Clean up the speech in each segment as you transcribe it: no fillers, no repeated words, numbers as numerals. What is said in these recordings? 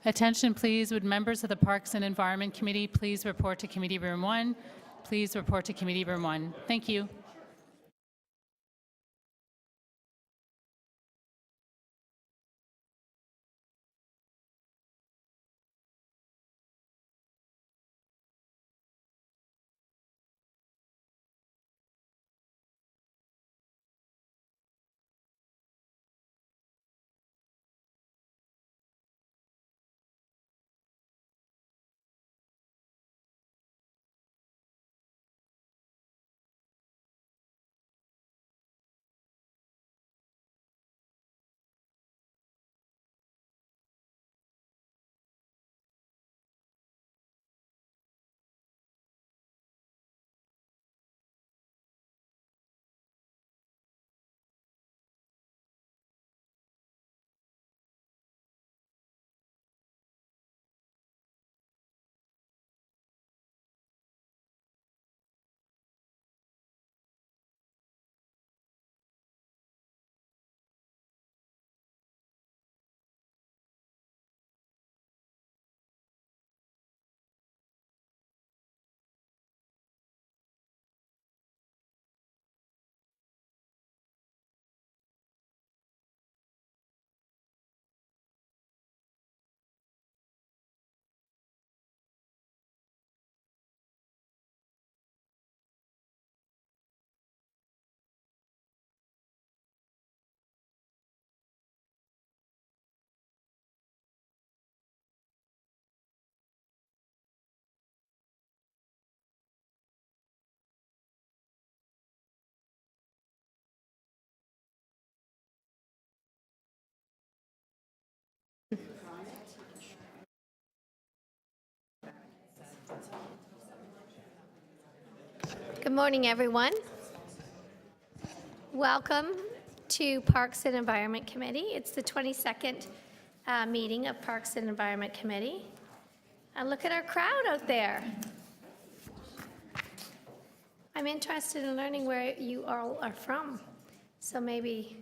Attention, please. Would members of the Parks and Environment Committee please report to Committee Room 1? Please report to Committee Room 1. Thank you. Good morning, everyone. Welcome to Parks and Environment Committee. It's the 22nd meeting of Parks and Environment Committee. And look at our crowd out there. I'm interested in learning where you all are from. So maybe...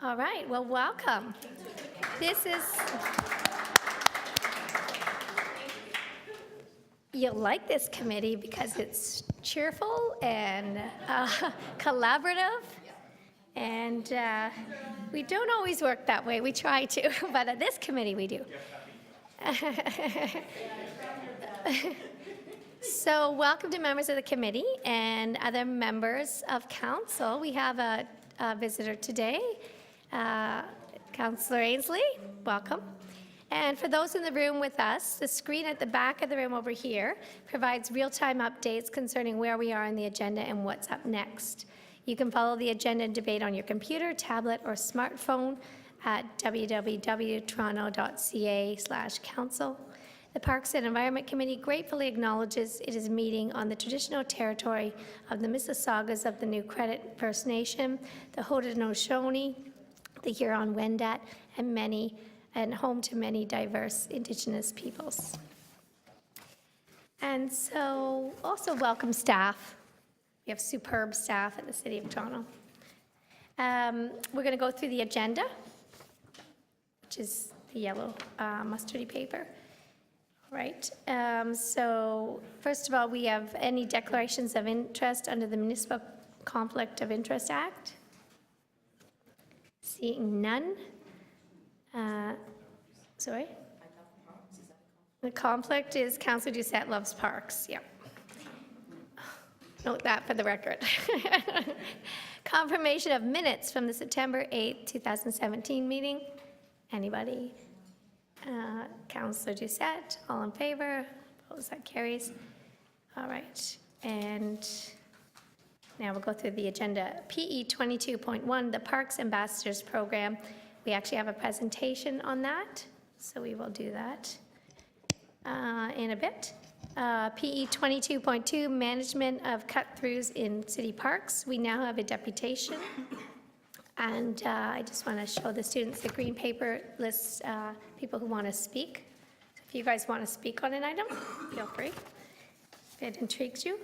All right, well, welcome. This is, you'll like this committee because it's cheerful and collaborative, and we don't always work that way. We try to, but at this committee we do. So welcome to members of the committee and other members of council. We have a visitor today. Councillor Ainsley, welcome. And for those in the room with us, the screen at the back of the room over here provides real-time updates concerning where we are on the agenda and what's up next. You can follow the agenda and debate on your computer, tablet, or smartphone at www.toronto.ca/council. The Parks and Environment Committee gratefully acknowledges it is meeting on the traditional territory of the Mississaugas of the New Credit First Nation, the Haudenosaunee, the Huron-Wendat, and home to many diverse Indigenous peoples. And so also welcome staff. We have superb staff at the City of Toronto. We're going to go through the agenda, which is the yellow mustardy paper. Right. So first of all, we have any declarations of interest under the Municipal Conflict of Interest Act? Seeing none. Sorry? The conflict is Councillor Doucette loves parks. Yeah. Note that for the record. Confirmation of minutes from the September 8th, 2017 meeting. Anybody? Councillor Doucette, all in favor? Opposed? That carries. All right. And now we'll go through the agenda. PE 22.1, the Parks Ambassadors Program. We actually have a presentation on that, so we will do that in a bit. PE 22.2, management of cut-throughs in city parks. We now have a deputation. And I just want to show the students the green paper lists people who want to speak. If you guys want to speak on an item, feel free, if it intrigues you.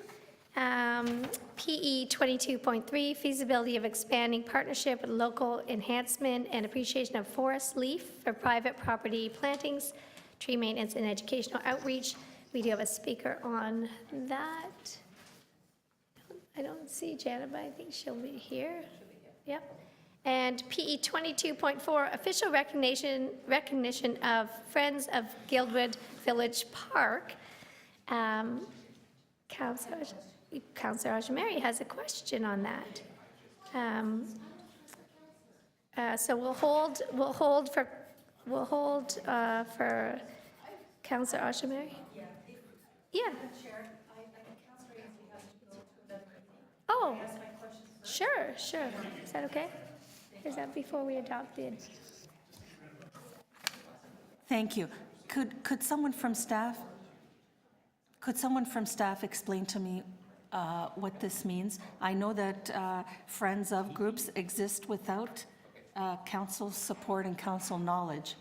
PE 22.3, feasibility of expanding partnership with local enhancement and appreciation of forest leaf for private property plantings, tree maintenance, and educational outreach. We do have a speaker on that. I don't see Janet, but I think she'll be here. Yep. And PE 22.4, official recognition of Friends of Guildwood Village Park. Councillor Ajamari has a question on that. So we'll hold for Councillor Ajamari. Yeah. Oh, sure. Is that okay? Is that before we adopted? Thank you. Could someone from staff explain to me what this means? I know that friends of groups exist without council support and council knowledge.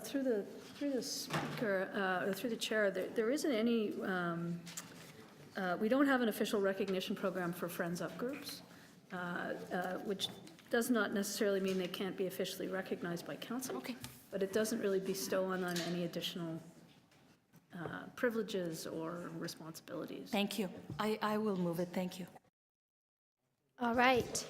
Through the speaker, or through the chair, there isn't any, we don't have an official recognition program for Friends of groups, which does not necessarily mean they can't be officially recognized by council. Okay. But it doesn't really bestow on them any additional privileges or responsibilities. Thank you. I will move it. Thank you. All right.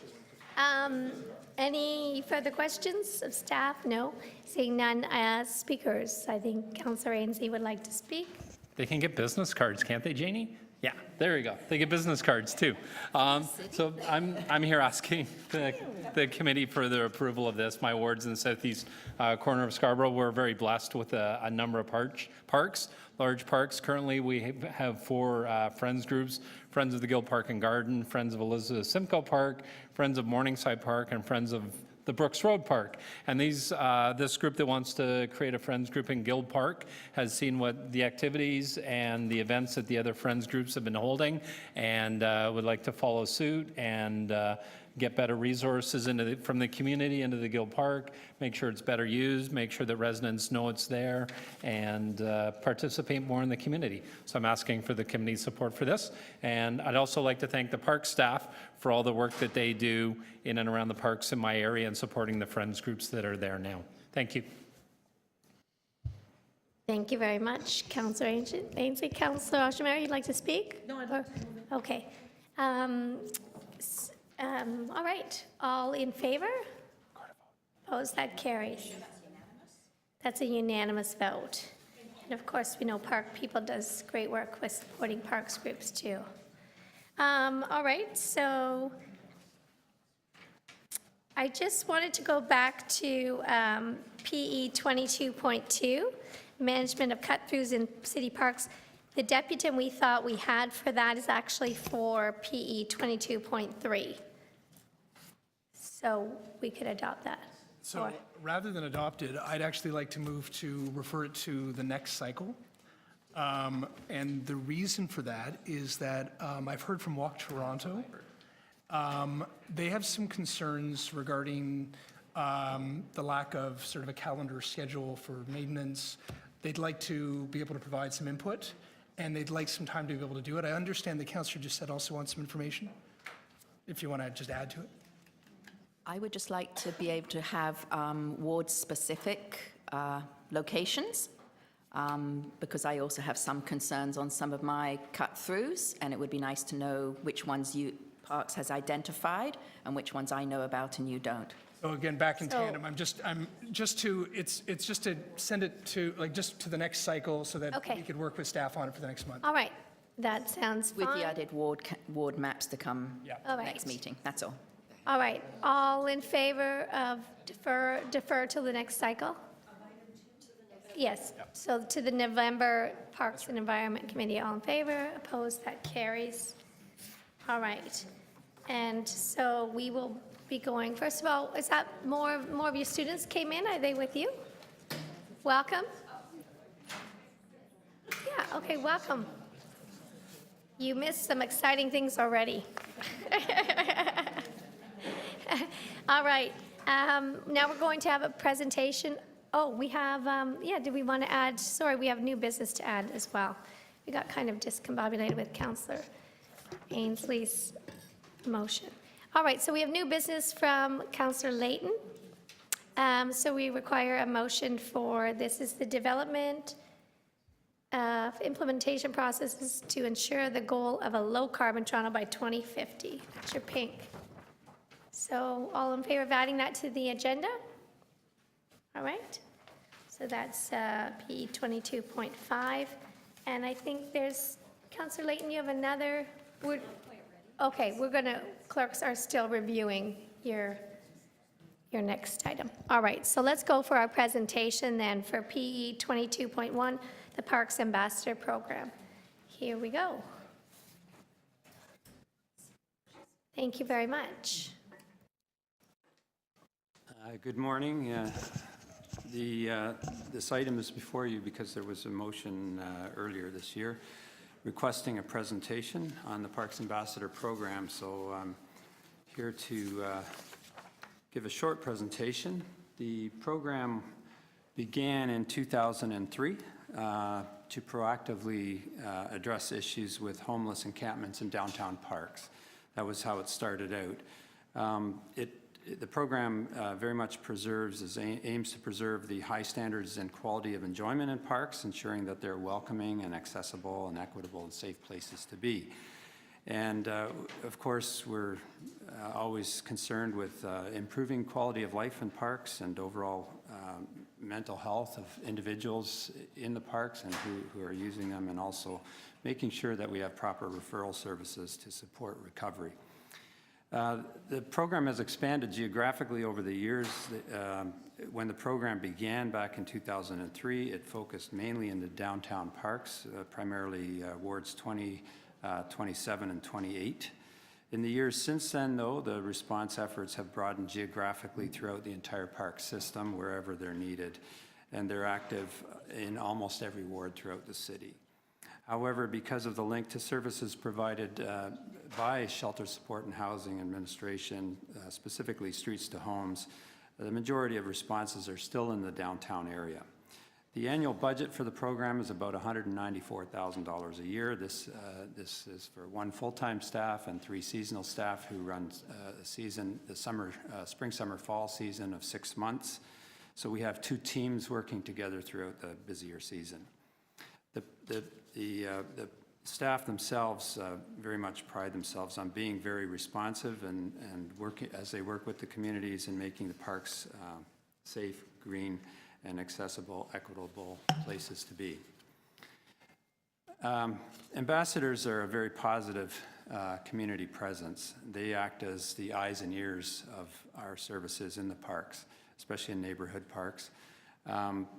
Any further questions of staff? No. Seeing none, speakers. I think Councillor Ainslie would like to speak. They can get business cards, can't they, Janie? Yeah, there we go. They get business cards too. So I'm here asking the committee for their approval of this. My ward's in the southeast corner of Scarborough. We're very blessed with a number of parks, large parks. Currently, we have 4 friends groups: Friends of the Guild Park and Garden, Friends of Elizabeth Simcoe Park, Friends of Morningside Park, and Friends of the Brooks Road Park. And this group that wants to create a Friends group in Guild Park has seen what the activities and the events that the other Friends groups have been holding, and would like to follow suit and get better resources from the community into the Guild Park, make sure it's better used, make sure that residents know it's there, and participate more in the community. So I'm asking for the committee's support for this. And I'd also like to thank the park staff for all the work that they do in and around the parks in my area and supporting the Friends groups that are there now. Thank you. Thank you very much, Councillor Ainslie. Councillor Ajamari, you'd like to speak? No, I don't. Okay. All right. All in favor? Opposed? That carries. That's a unanimous vote. And of course, we know Park People does great work with supporting parks groups too. All right. So I just wanted to go back to PE 22.2, management of cut-throughs in city parks. The deputant we thought we had for that is actually for PE 22.3. So we could adopt that. So rather than adopt it, I'd actually like to move to refer it to the next cycle. And the reason for that is that I've heard from Walk Toronto. They have some concerns regarding the lack of sort of a calendar schedule for maintenance. They'd like to be able to provide some input, and they'd like some time to be able to do it. I understand the councillor just said also wants some information, if you want to just add to it. I would just like to be able to have ward-specific locations, because I also have some concerns on some of my cut-throughs, and it would be nice to know which ones Parks has identified and which ones I know about and you don't. So again, back in tandem, it's just to send it to, just to the next cycle so that we could work with staff on it for the next month. All right. That sounds fine. With the added ward maps to come All right. next meeting, that's all. All right. All in favor of defer till the next cycle? Yes. So to the November Parks and Environment Committee, all in favor? Opposed? That carries. All right. And so we will be going, first of all, is that more of your students came in? Are they with you? Welcome. Yeah, okay, welcome. You missed some exciting things already. All right, now we're going to have a presentation. Oh, we have, yeah, do we want to add, sorry, we have new business to add as well. We got kind of discombobulated with Councillor Ainsley's motion. All right, so we have new business from Councillor Layton. So we require a motion for, this is the development of implementation processes to ensure the goal of a low-carbon Toronto by 2050. That's your pink. So all in favor of adding that to the agenda? All right. So that's P 22.5. And I think there's, Councillor Layton, you have another, okay, we're going to, clerks are still reviewing your next item. All right, so let's go for our presentation then for PE 22.1, the Parks Ambassador Program. Here we go. Thank you very much. Good morning. This item is before you because there was a motion earlier this year requesting a presentation on the Parks Ambassador Program. So I'm here to give a short presentation. The program began in 2003 to proactively address issues with homeless encampments in downtown parks. That was how it started out. The program very much aims to preserve the high standards and quality of enjoyment in parks, ensuring that they're welcoming and accessible and equitable and safe places to be. And of course, we're always concerned with improving quality of life in parks and overall mental health of individuals in the parks and who are using them, and also making sure that we have proper referral services to support recovery. The program has expanded geographically over the years. When the program began back in 2003, it focused mainly in the downtown parks, primarily wards 20, 27, and 28. In the years since then, though, the response efforts have broadened geographically throughout the entire park system, wherever they're needed, and they're active in almost every ward throughout the city. However, because of the link to services provided by Shelter Support and Housing Administration, specifically Streets to Homes, the majority of responses are still in the downtown area. The annual budget for the program is about $194,000 a year. This is for one full-time staff and 3 seasonal staff who run the spring, summer, fall season of 6 months. So we have 2 teams working together throughout the busier season. The staff themselves very much pride themselves on being very responsive and working as they work with the communities and making the parks safe, green, and accessible, equitable places to be. Ambassadors are a very positive community presence. They act as the eyes and ears of our services in the parks, especially in neighborhood parks.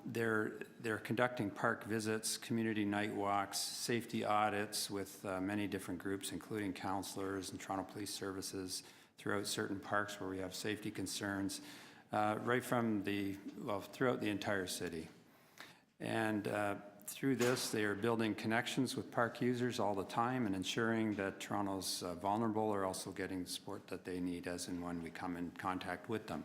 They're conducting park visits, community night walks, safety audits with many different groups, including counselors and Toronto Police Services throughout certain parks where we have safety concerns, right from throughout the entire city. And through this, they are building connections with park users all the time and ensuring that Toronto's vulnerable are also getting the support that they need as and when we come in contact with them.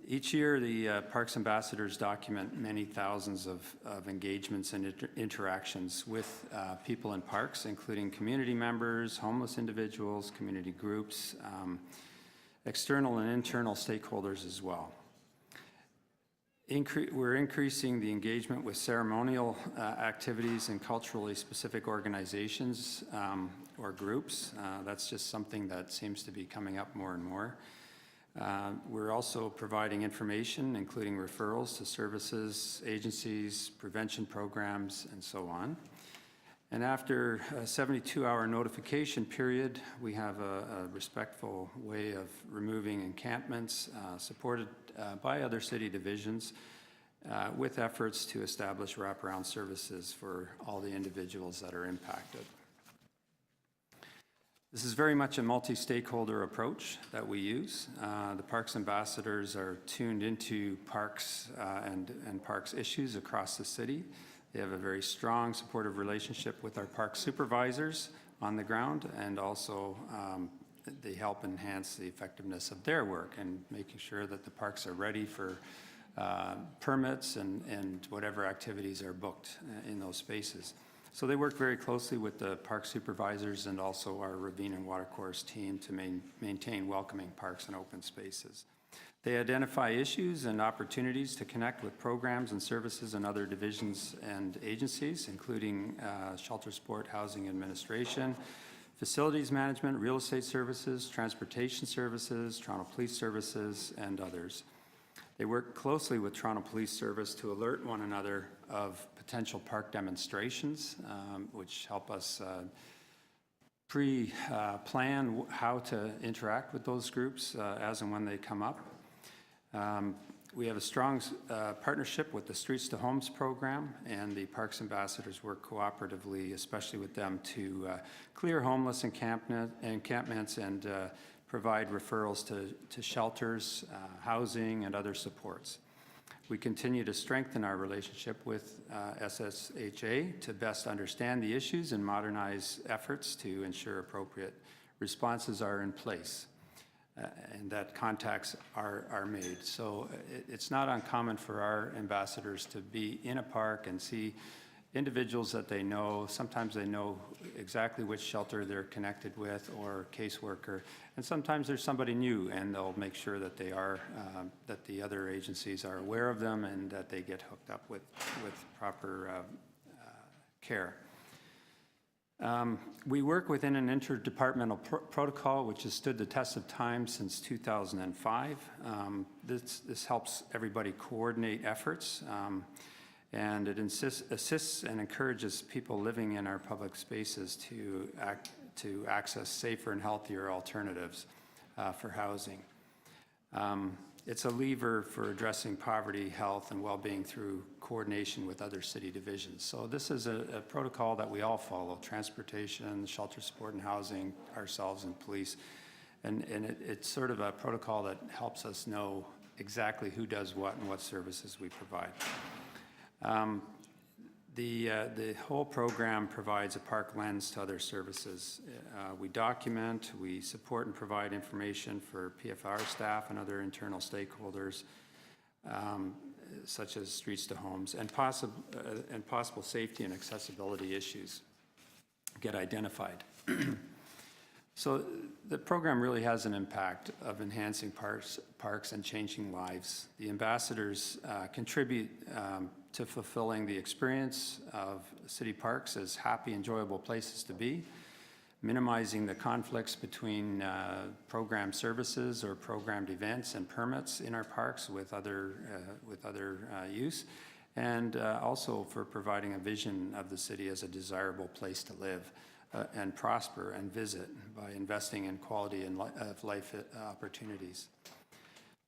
Each year, the Parks Ambassadors document many thousands of engagements and interactions with people in parks, including community members, homeless individuals, community groups, external and internal stakeholders as well. We're increasing the engagement with ceremonial activities and culturally specific organizations or groups. That's just something that seems to be coming up more and more. We're also providing information, including referrals to services, agencies, prevention programs, and so on. And after a 72-hour notification period, we have a respectful way of removing encampments supported by other city divisions with efforts to establish wraparound services for all the individuals that are impacted. This is very much a multi-stakeholder approach that we use. The Parks Ambassadors are tuned into parks and parks issues across the city. They have a very strong supportive relationship with our park supervisors, on the ground, and also they help enhance the effectiveness of their work and making sure that the parks are ready for permits and whatever activities are booked in those spaces. So they work very closely with the park supervisors and also our ravine and watercourse team to maintain welcoming parks and open spaces. They identify issues and opportunities to connect with programs and services and other divisions and agencies, including shelter sport, housing administration, facilities management, real estate services, transportation services, Toronto Police Services, and others. They work closely with Toronto Police Service to alert one another of potential park demonstrations, which help us pre-plan how to interact with those groups as and when they come up. We have a strong partnership with the Streets to Homes program, and the Parks Ambassadors work cooperatively, especially with them, to clear homeless encampments and provide referrals to shelters, housing, and other supports. We continue to strengthen our relationship with SSHA to best understand the issues and modernize efforts to ensure appropriate responses are in place and that contacts are made. So it's not uncommon for our ambassadors to be in a park and see individuals that they know. Sometimes they know exactly which shelter they're connected with or caseworker, and sometimes there's somebody new, and they'll make sure that they are, that the other agencies are aware of them and that they get hooked up with proper care. We work within an interdepartmental protocol which has stood the test of time since 2005. This helps everybody coordinate efforts, and it assists and encourages people living in our public spaces to access safer and healthier alternatives for housing. It's a lever for addressing poverty, health, and well-being through coordination with other city divisions. So this is a protocol that we all follow: transportation, shelter, support, and housing, ourselves, and police. And it's sort of a protocol that helps us know exactly who does what and what services we provide. The whole program provides a park lens to other services. We document, we support and provide information for PFR staff and other internal stakeholders, such as Streets to Homes, and possible safety and accessibility issues get identified. So the program really has an impact of enhancing parks and changing lives. The ambassadors contribute to fulfilling the experience of city parks as happy, enjoyable places to be, minimizing the conflicts between program services or programmed events and permits in our parks with other use, and also for providing a vision of the city as a desirable place to live and prosper and visit by investing in quality of life opportunities.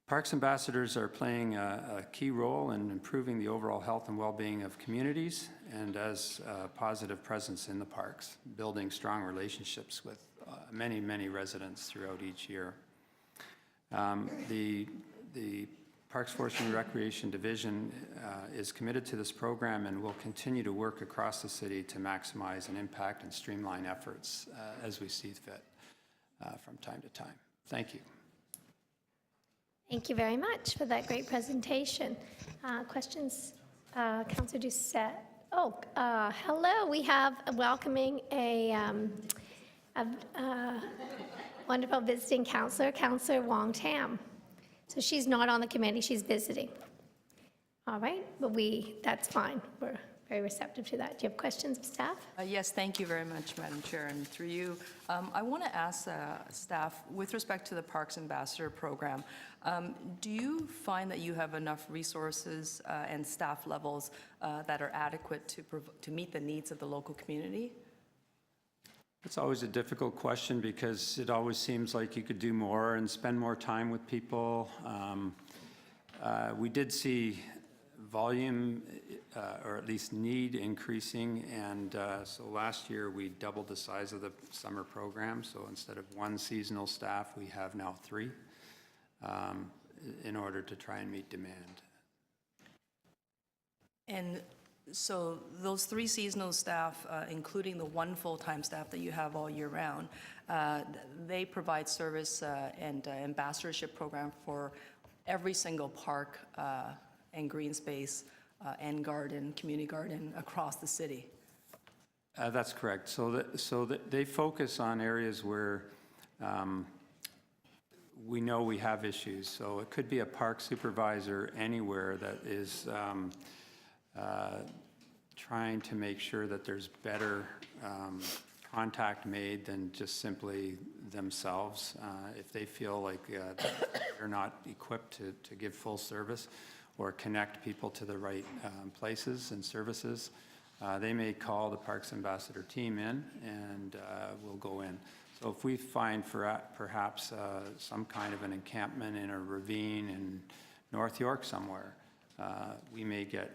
Parks ambassadors are playing a key role in improving the overall health and well-being of communities, and as a positive presence in the parks, building strong relationships with many, many residents throughout each year. The Parks, Forestry, and Recreation Division is committed to this program and will continue to work across the city to maximize and impact and streamline efforts as we see fit from time to time. Thank you. Thank you very much for that great presentation. Questions? Councillor Doucette. Oh, hello. We have welcoming a wonderful visiting councillor, Councillor Wong Tam. So she's not on the committee, she's visiting. All right, but that's fine. We're very receptive to that. Do you have questions of staff? Yes, thank you very much, Madam Chair. And through you, I want to ask staff, with respect to the Parks Ambassador Program, do you find that you have enough resources and staff levels that are adequate to meet the needs of the local community? It's always a difficult question because it always seems like you could do more and spend more time with people. We did see volume, or at least need, increasing, and so last year we doubled the size of the summer program. So instead of one seasonal staff, we have now 3 in order to try and meet demand. And So those 3 seasonal staff, including the 1 full-time staff that you have all year round, they provide service and ambassadorship program for every single park and green space and garden, community garden across the city. That's correct. So they focus on areas where we know we have issues. So it could be a park supervisor anywhere that is trying to make sure that there's better contact made than just simply themselves. If they feel like they're not equipped to give full service or connect people to the right places and services, they may call the Parks Ambassador team in and we'll go in. So if we find perhaps some kind of an encampment in a ravine in North York somewhere, we may get,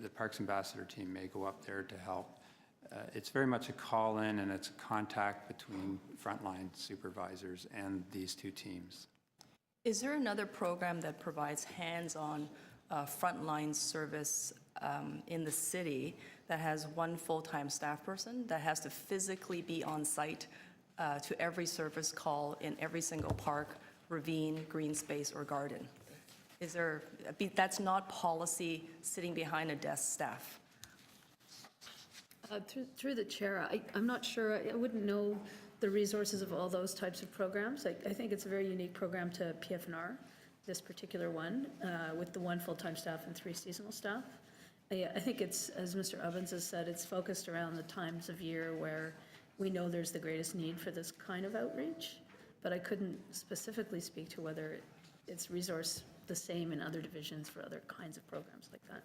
the Parks Ambassador team may go up there to help. It's very much a call-in and it's a contact between frontline supervisors and these 2 teams. Is there another program that provides hands-on frontline service in the city that has 1 full-time staff person that has to physically be on site to every service call in every single park, ravine, green space, or garden? Is there, that's not policy sitting behind a desk staff? Through the chair, I'm not sure, I wouldn't know the resources of all those types of programs. I think it's a very unique program to PFNR, this particular one, with the 1 full-time staff and 3 seasonal staff. I think it's, as Mr. Ovens has said, it's focused around the times of year where we know there's the greatest need for this kind of outreach, but I couldn't specifically speak to whether it's resource the same in other divisions for other kinds of programs like that.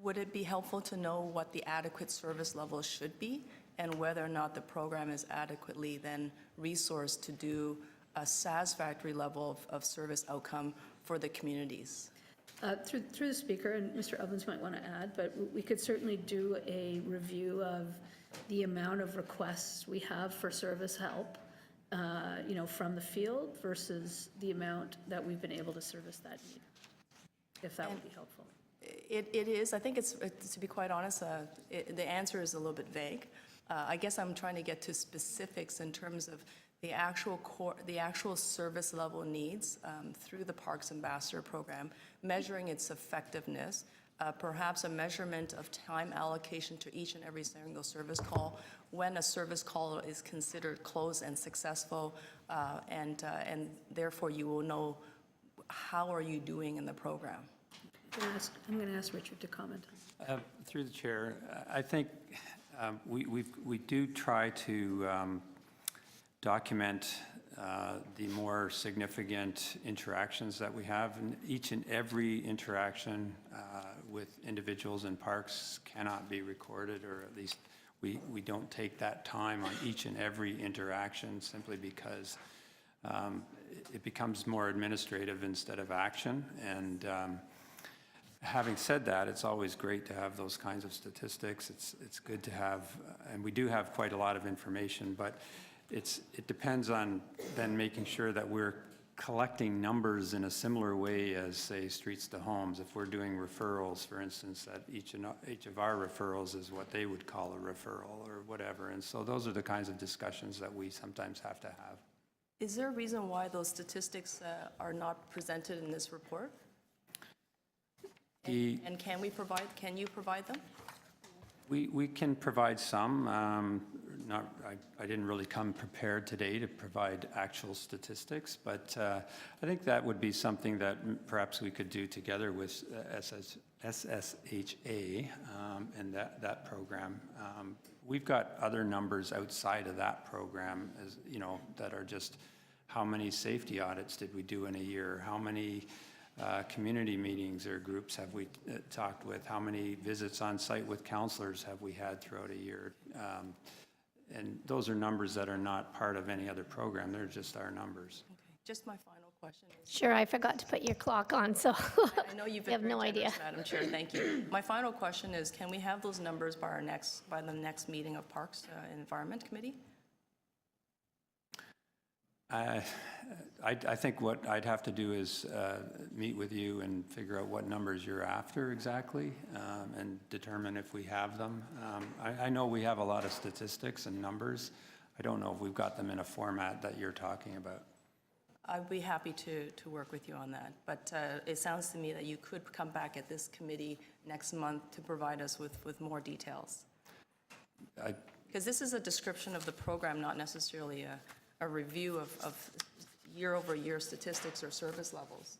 Would it be helpful to know what the adequate service level should be and whether or not the program is adequately then resourced to do a satisfactory level of service outcome for the communities? Through the speaker, and Mr. Ovens might want to add, but we could certainly do a review of the amount of requests we have for service help, from the field versus the amount that we've been able to service that need, if that would be helpful. It is. I think it's, to be quite honest, the answer is a little bit vague. I guess I'm trying to get to specifics in terms of the actual service level needs through the Parks Ambassador program, measuring its effectiveness, perhaps a measurement of time allocation to each and every single service call, when a service call is considered closed and successful, and therefore you will know how are you doing in the program. I'm going to ask Richard to comment. Through the chair, I think we do try to document the more significant interactions that we have. And each and every interaction with individuals in parks cannot be recorded, or at least we don't take that time on each and every interaction simply because it becomes more administrative instead of action. And having said that, it's always great to have those kinds of statistics. It's good to have, and we do have quite a lot of information, but it depends on then making sure that we're collecting numbers in a similar way as, say, streets to homes. If we're doing referrals, for instance, that each of our referrals is what they would call a referral or whatever. And so those are the kinds of discussions that we sometimes have to have. Is there a reason why those statistics are not presented in this report? And can you provide them? We can provide some. I didn't really come prepared today to provide actual statistics, but I think that would be something that perhaps we could do together with SSHA and that program. We've got other numbers outside of that program, as you know, that are just how many safety audits did we do in a year, how many community meetings or groups have we talked with, how many visits on site with counselors have we had throughout a year. And those are numbers that are not part of any other program, they're just our numbers. Okay. Just my final question is, Sure, I forgot to put your clock on, so I know you've you have been no very idea. generous, Madam Chair, thank you. My final question is, can we have those numbers by the next meeting of Parks and Environment Committee? I think what I'd have to do is meet with you and figure out what numbers you're after exactly, and determine if we have them. I know we have a lot of statistics and numbers. I don't know if we've got them in a format that you're talking about. I'd be happy to work with you on that, but it sounds to me that you could come back at this committee next month to provide us with more details. Because this is a description of the program, not necessarily a review of year-over-year statistics or service levels.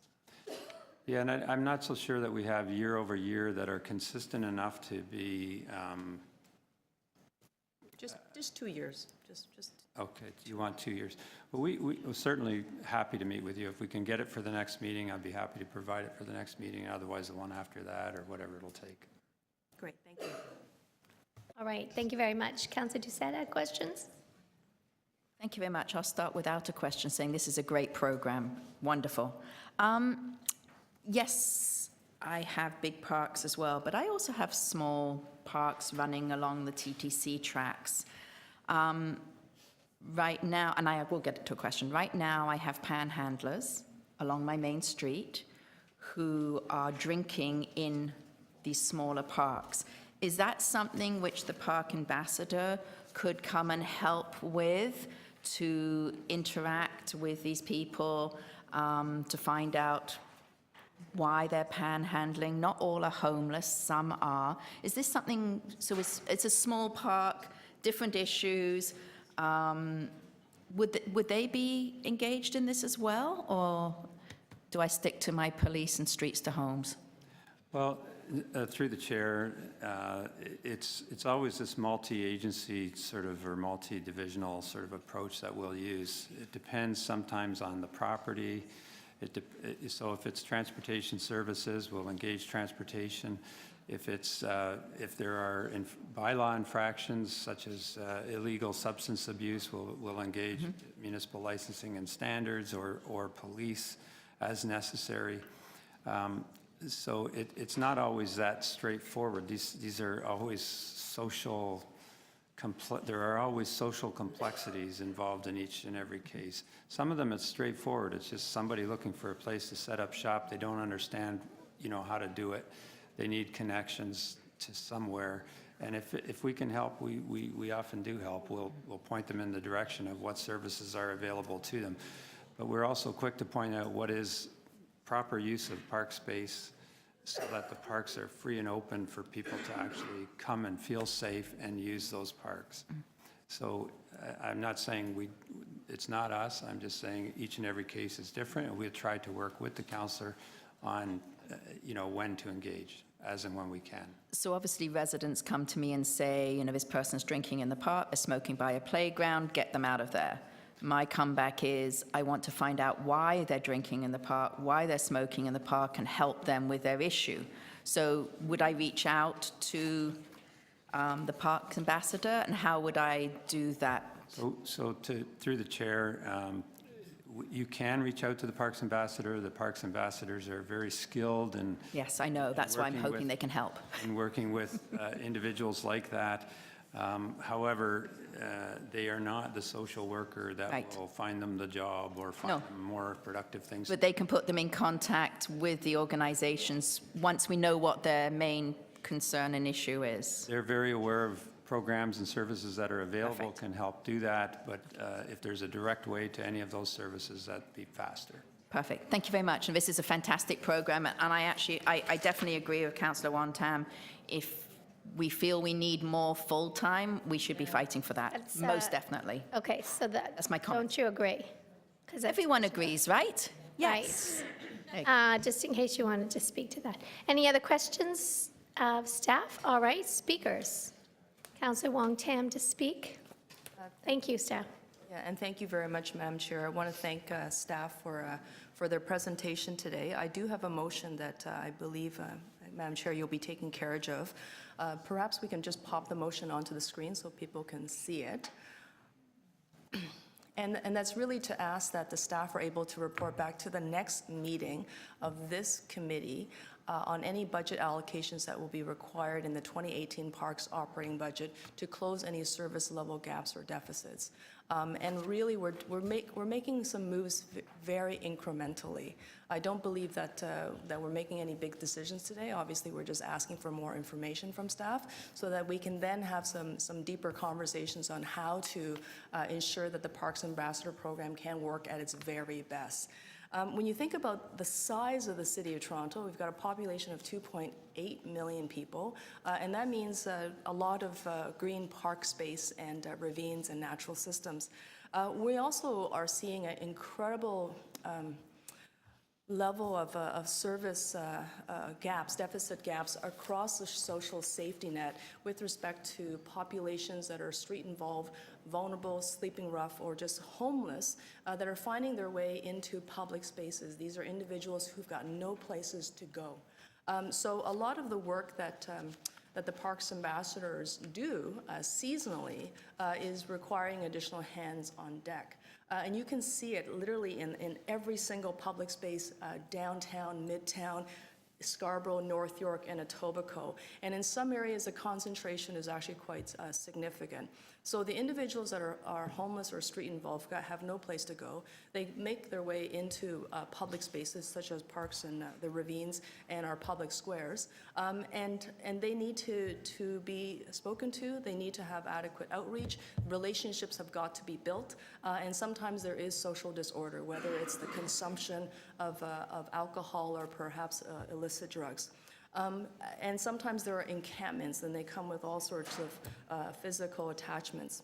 Yeah, and I'm not so sure that we have year over year that are consistent enough to be, Just 2 years, just. okay, you want 2 years. Well, we're certainly happy to meet with you. If we can get it for the next meeting, I'd be happy to provide it for the next meeting, otherwise the one after that, or whatever it'll take. Great, thank you. All right, thank you very much. Councillor Doucette, had questions? Thank you very much. I'll start without a question, saying this is a great program. Wonderful. Yes, I have big parks as well, but I also have small parks running along the TTC tracks. Right now, and I will get to a question. Right now, I have panhandlers along my main street who are drinking in these smaller parks. Is that something which the park ambassador could come and help with, to interact with these people, to find out why they're panhandling? Not all are homeless, some are. Is this something, so it's a small park, different issues. Would they be engaged in this as well, or do I stick to my police and streets to homes? Well, through the chair, it's always this multi-agency sort of, or multi-divisional sort of approach that we'll use. It depends sometimes on the property. So if it's transportation services, we'll engage transportation. If there are bylaw infractions such as illegal substance abuse, we'll engage municipal licensing and standards, or police as necessary. So it's not always that straightforward. These are always there are always social complexities involved in each and every case. Some of them it's straightforward. It's just somebody looking for a place to set up shop. They don't understand, how to do it. They need connections to somewhere. And if we can help, we often do help. We'll point them in the direction of what services are available to them. But we're also quick to point out what is proper use of park space, so that the parks are free and open for people to actually come and feel safe and use those parks. So I'm not saying it's not us. I'm just saying each and every case is different, and we'll try to work with the councillor on when to engage, as and when we can. So obviously residents come to me and say, this person's drinking in the park, they're smoking by a playground, get them out of there. My comeback is, I want to find out why they're drinking in the park, why they're smoking in the park, and help them with their issue. So would I reach out to the park ambassador, and how would I do that? So through the chair, you can reach out to the Parks Ambassador. The Parks Ambassadors are very skilled and Yes, I know. That's why I'm hoping they can help. in working with individuals like that. However, they are not the social worker that Right. will find them the job or find them more productive things. But they can put them in contact with the organizations once we know what their main concern and issue is. They're very aware of programs and services that are available, Perfect. can help do that. But if there's a direct way to any of those services, that'd be faster. Perfect. Thank you very much. And this is a fantastic program. And I definitely agree with Councillor Wantam. If we feel we need more full-time, we should be fighting for that. That's, Most definitely. Okay, so That's my comment. don't you agree? 'Cause that's- Everyone agrees, right? Yes. Right. Just in case you wanted to speak to that. Any other questions of staff? All right, speakers. Councillor Wong Tam to speak. Thank you, staff. Yeah, and thank you very much, Madam Chair. I want to thank staff for their presentation today. I do have a motion that I believe, Madam Chair, you'll be taking carriage of. Perhaps we can just pop the motion onto the screen so people can see it. And that's really to ask that the staff are able to report back to the next meeting of this committee on any budget allocations that will be required in the 2018 Parks operating budget to close any service level gaps or deficits. And really, we're making some moves very incrementally. I don't believe that we're making any big decisions today. Obviously, we're just asking for more information from staff so that we can then have some deeper conversations on how to ensure that the Parks Ambassador program can work at its very best. When you think about the size of the City of Toronto, we've got a population of 2.8 million people, and that means a lot of green park space and ravines and natural systems. We also are seeing an incredible level of service gaps, deficit gaps across the social safety net with respect to populations that are street involved, vulnerable, sleeping rough, or just homeless that are finding their way into public spaces. These are individuals who've got no places to go. So a lot of the work that the Parks Ambassadors do seasonally is requiring additional hands on deck. And you can see it literally in every single public space, downtown, midtown, Scarborough, North York, and Etobicoke. And in some areas, the concentration is actually quite significant. So the individuals that are homeless or street involved have no place to go. They make their way into public spaces such as parks and the ravines and our public squares. And they need to be spoken to. They need to have adequate outreach. Relationships have got to be built. And sometimes there is social disorder, whether it's the consumption of alcohol or perhaps illicit drugs. And sometimes there are encampments, and they come with all sorts of physical attachments.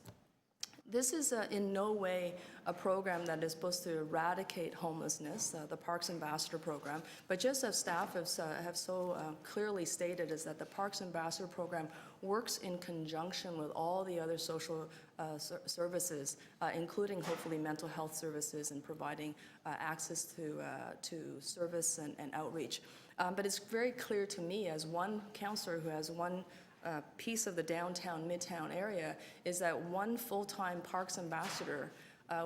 This is in no way a program that is supposed to eradicate homelessness, the Parks Ambassador program, but just as staff have so clearly stated, is that the Parks Ambassador program works in conjunction with all the other social services, including hopefully mental health services and providing access to service and outreach. But it's very clear to me as one councillor who has one piece of the downtown, midtown area, is that one full-time Parks Ambassador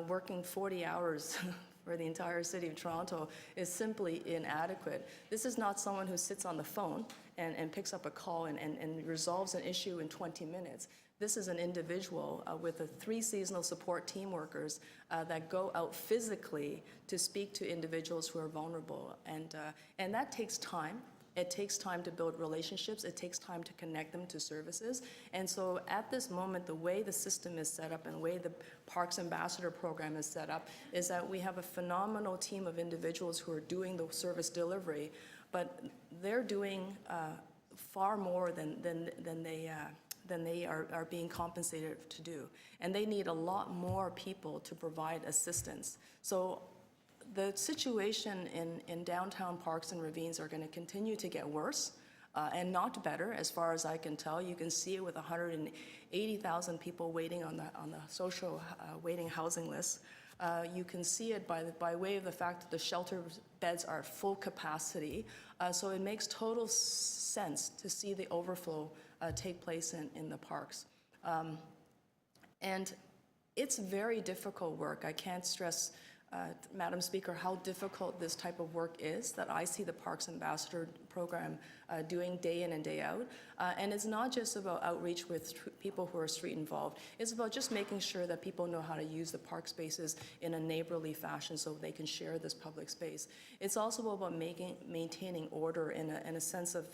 working 40 hours for the entire City of Toronto is simply inadequate. This is not someone who sits on the phone and picks up a call and resolves an issue in 20 minutes. This is an individual with 3 seasonal support team workers that go out physically to speak to individuals who are vulnerable. And that takes time. It takes time to build relationships. It takes time to connect them to services. And so at this moment, the way the system is set up and the way the Parks Ambassador program is set up is that we have a phenomenal team of individuals who are doing the service delivery, but they're doing far more than they are being compensated to do. And they need a lot more people to provide assistance. So the situation in downtown parks and ravines are going to continue to get worse and not better, as far as I can tell. You can see it with 180,000 people waiting on the social waiting housing list. You can see it by way of the fact that the shelter beds are full capacity. So it makes total sense to see the overflow take place in the parks. And it's very difficult work. I can't stress, Madam Speaker, how difficult this type of work is that I see the Parks Ambassador program doing day in and day out. And it's not just about outreach with people who are street involved. It's about just making sure that people know how to use the park spaces in a neighborly fashion so they can share this public space. It's also about maintaining order in a sense of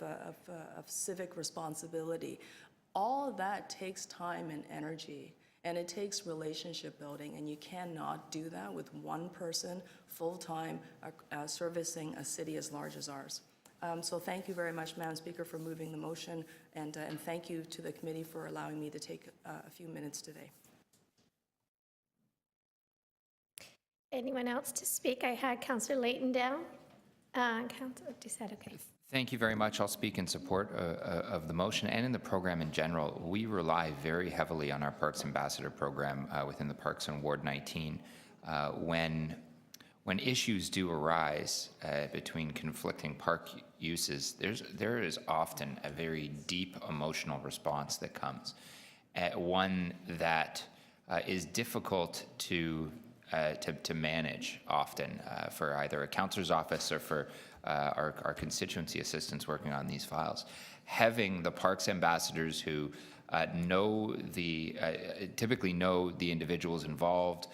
civic responsibility. All of that takes time and energy. And it takes relationship building, and you cannot do that with one person full-time servicing a city as large as ours. So thank you very much, Madam Speaker, for moving the motion, and thank you to the committee for allowing me to take a few minutes today. Anyone else to speak? I had Councillor Layton down. Councillor Doucette, okay. Thank you very much. I'll speak in support of the motion and in the program in general. We rely very heavily on our Parks Ambassador program within the Parks and Ward 19. When issues do arise between conflicting park uses, there is often a very deep emotional response that comes. One that is difficult to manage often for either a councillor's office or for our constituency assistants working on these files. Having the parks ambassadors who typically know the individuals involved,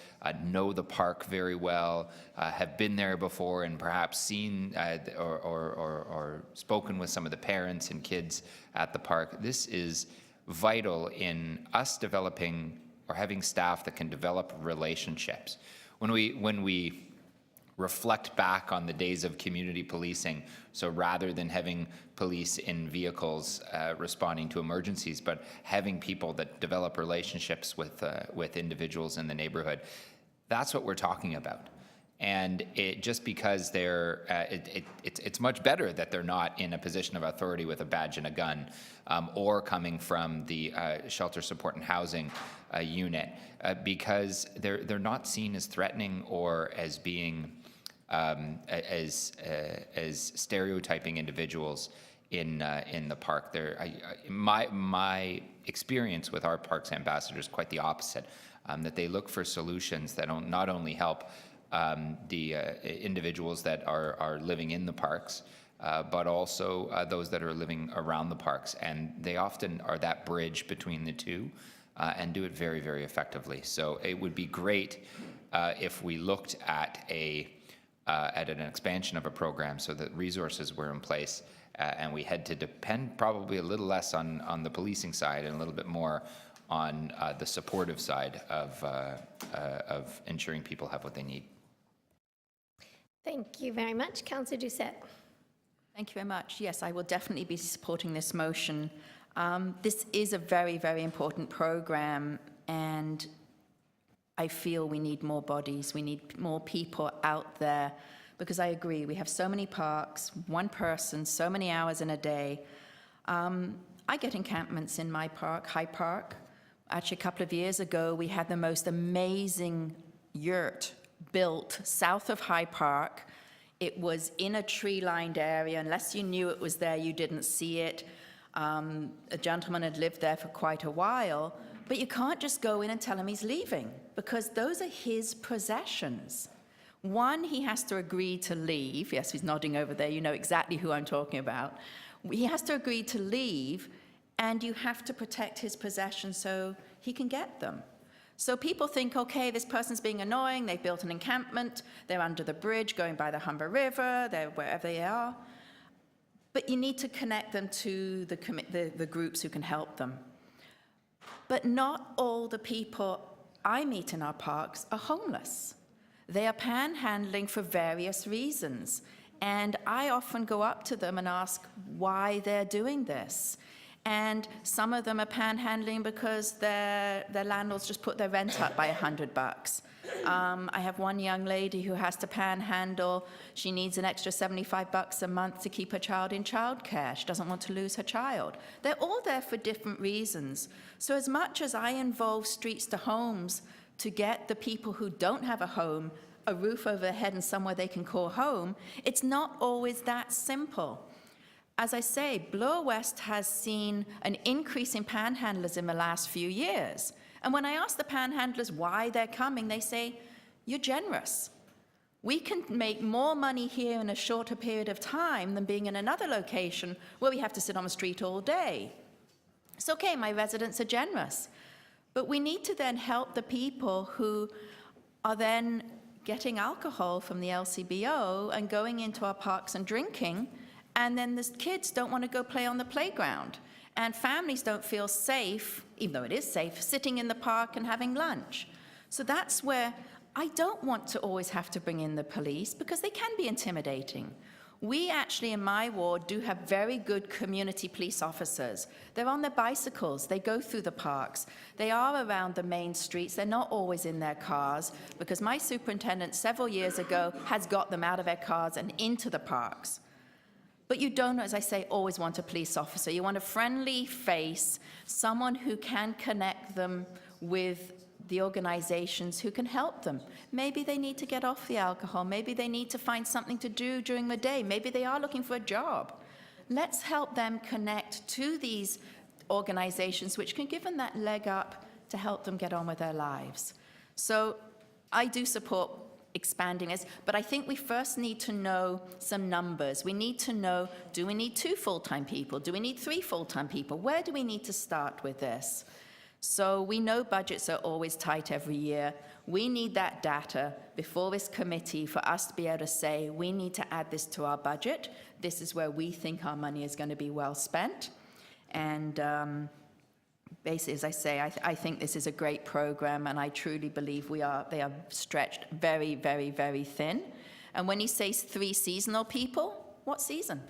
know the park very well, have been there before and perhaps seen or spoken with some of the parents and kids at the park. This is vital in us developing or having staff that can develop relationships. When we reflect back on the days of community policing, so rather than having police in vehicles responding to emergencies, but having people that develop relationships with individuals in the neighborhood, that's what we're talking about. And just because it's much better that they're not in a position of authority with a badge and a gun, or coming from the shelter support and housing unit, because they're not seen as threatening or as being as stereotyping individuals in the park. My experience with our parks ambassadors is quite the opposite. That they look for solutions that not only help the individuals that are living in the parks, but also those that are living around the parks. And they often are that bridge between the two and do it very, very effectively. So it would be great if we looked at an expansion of a program so that resources were in place and we had to depend probably a little less on the policing side and a little bit more on the supportive side of ensuring people have what they need. Thank you very much. Councillor Doucette. Thank you very much. Yes, I will definitely be supporting this motion. This is a very, very important program, and I feel we need more bodies. We need more people out there, because I agree, we have so many parks, one person, so many hours in a day. I get encampments in my park, High Park. Actually, a couple of years ago, we had the most amazing yurt built south of High Park. It was in a tree-lined area. Unless you knew it was there, you didn't see it. A gentleman had lived there for quite a while, but you can't just go in and tell him he's leaving, because those are his possessions. One, he has to agree to leave. Yes, he's nodding over there. You know exactly who I'm talking about. He has to agree to leave, and you have to protect his possessions so he can get them. So people think, okay, this person's being annoying, they've built an encampment, they're under the bridge, going by the Humber River, they're wherever they are. But you need to connect them to the groups who can help them. But not all the people I meet in our parks are homeless. They are panhandling for various reasons. And I often go up to them and ask why they're doing this. And some of them are panhandling because their landlords just put their rent up by $100. I have one young lady who has to panhandle. She needs an extra $75 a month to keep her child in childcare. She doesn't want to lose her child. They're all there for different reasons. So as much as I involve streets to homes to get the people who don't have a home a roof over their head and somewhere they can call home, it's not always that simple. As I say, Bloor West has seen an increase in panhandlers in the last few years. And when I ask the panhandlers why they're coming, they say, you're generous. We can make more money here in a shorter period of time than being in another location where we have to sit on the street all day. It's okay, my residents are generous. But we need to then help the people who are then getting alcohol from the LCBO and going into our parks and drinking, and then the kids don't want to go play on the playground. And families don't feel safe, even though it is safe, sitting in the park and having lunch. So that's where I don't want to always have to bring in the police, because they can be intimidating. We actually, in my ward, do have very good community police officers. They're on their bicycles, they go through the parks, they are around the main streets, they're not always in their cars, because my superintendent several years ago has got them out of their cars and into the parks. But you don't, as I say, always want a police officer. You want a friendly face, someone who can connect them with the organizations who can help them. Maybe they need to get off the alcohol. Maybe they need to find something to do during the day. Maybe they are looking for a job. Let's help them connect to these organizations which can give them that leg up to help them get on with their lives. So I do support expanding this, but I think we first need to know some numbers. We need to know, do we need 2 full-time people? Do we need 3 full-time people? Where do we need to start with this? So we know budgets are always tight every year. We need that data before this committee for us to be able to say, we need to add this to our budget. This is where we think our money is going to be well spent. And basically, as I say, I think this is a great program, and I truly believe they are stretched very, very, very thin. And when you say 3 seasonal people, what season?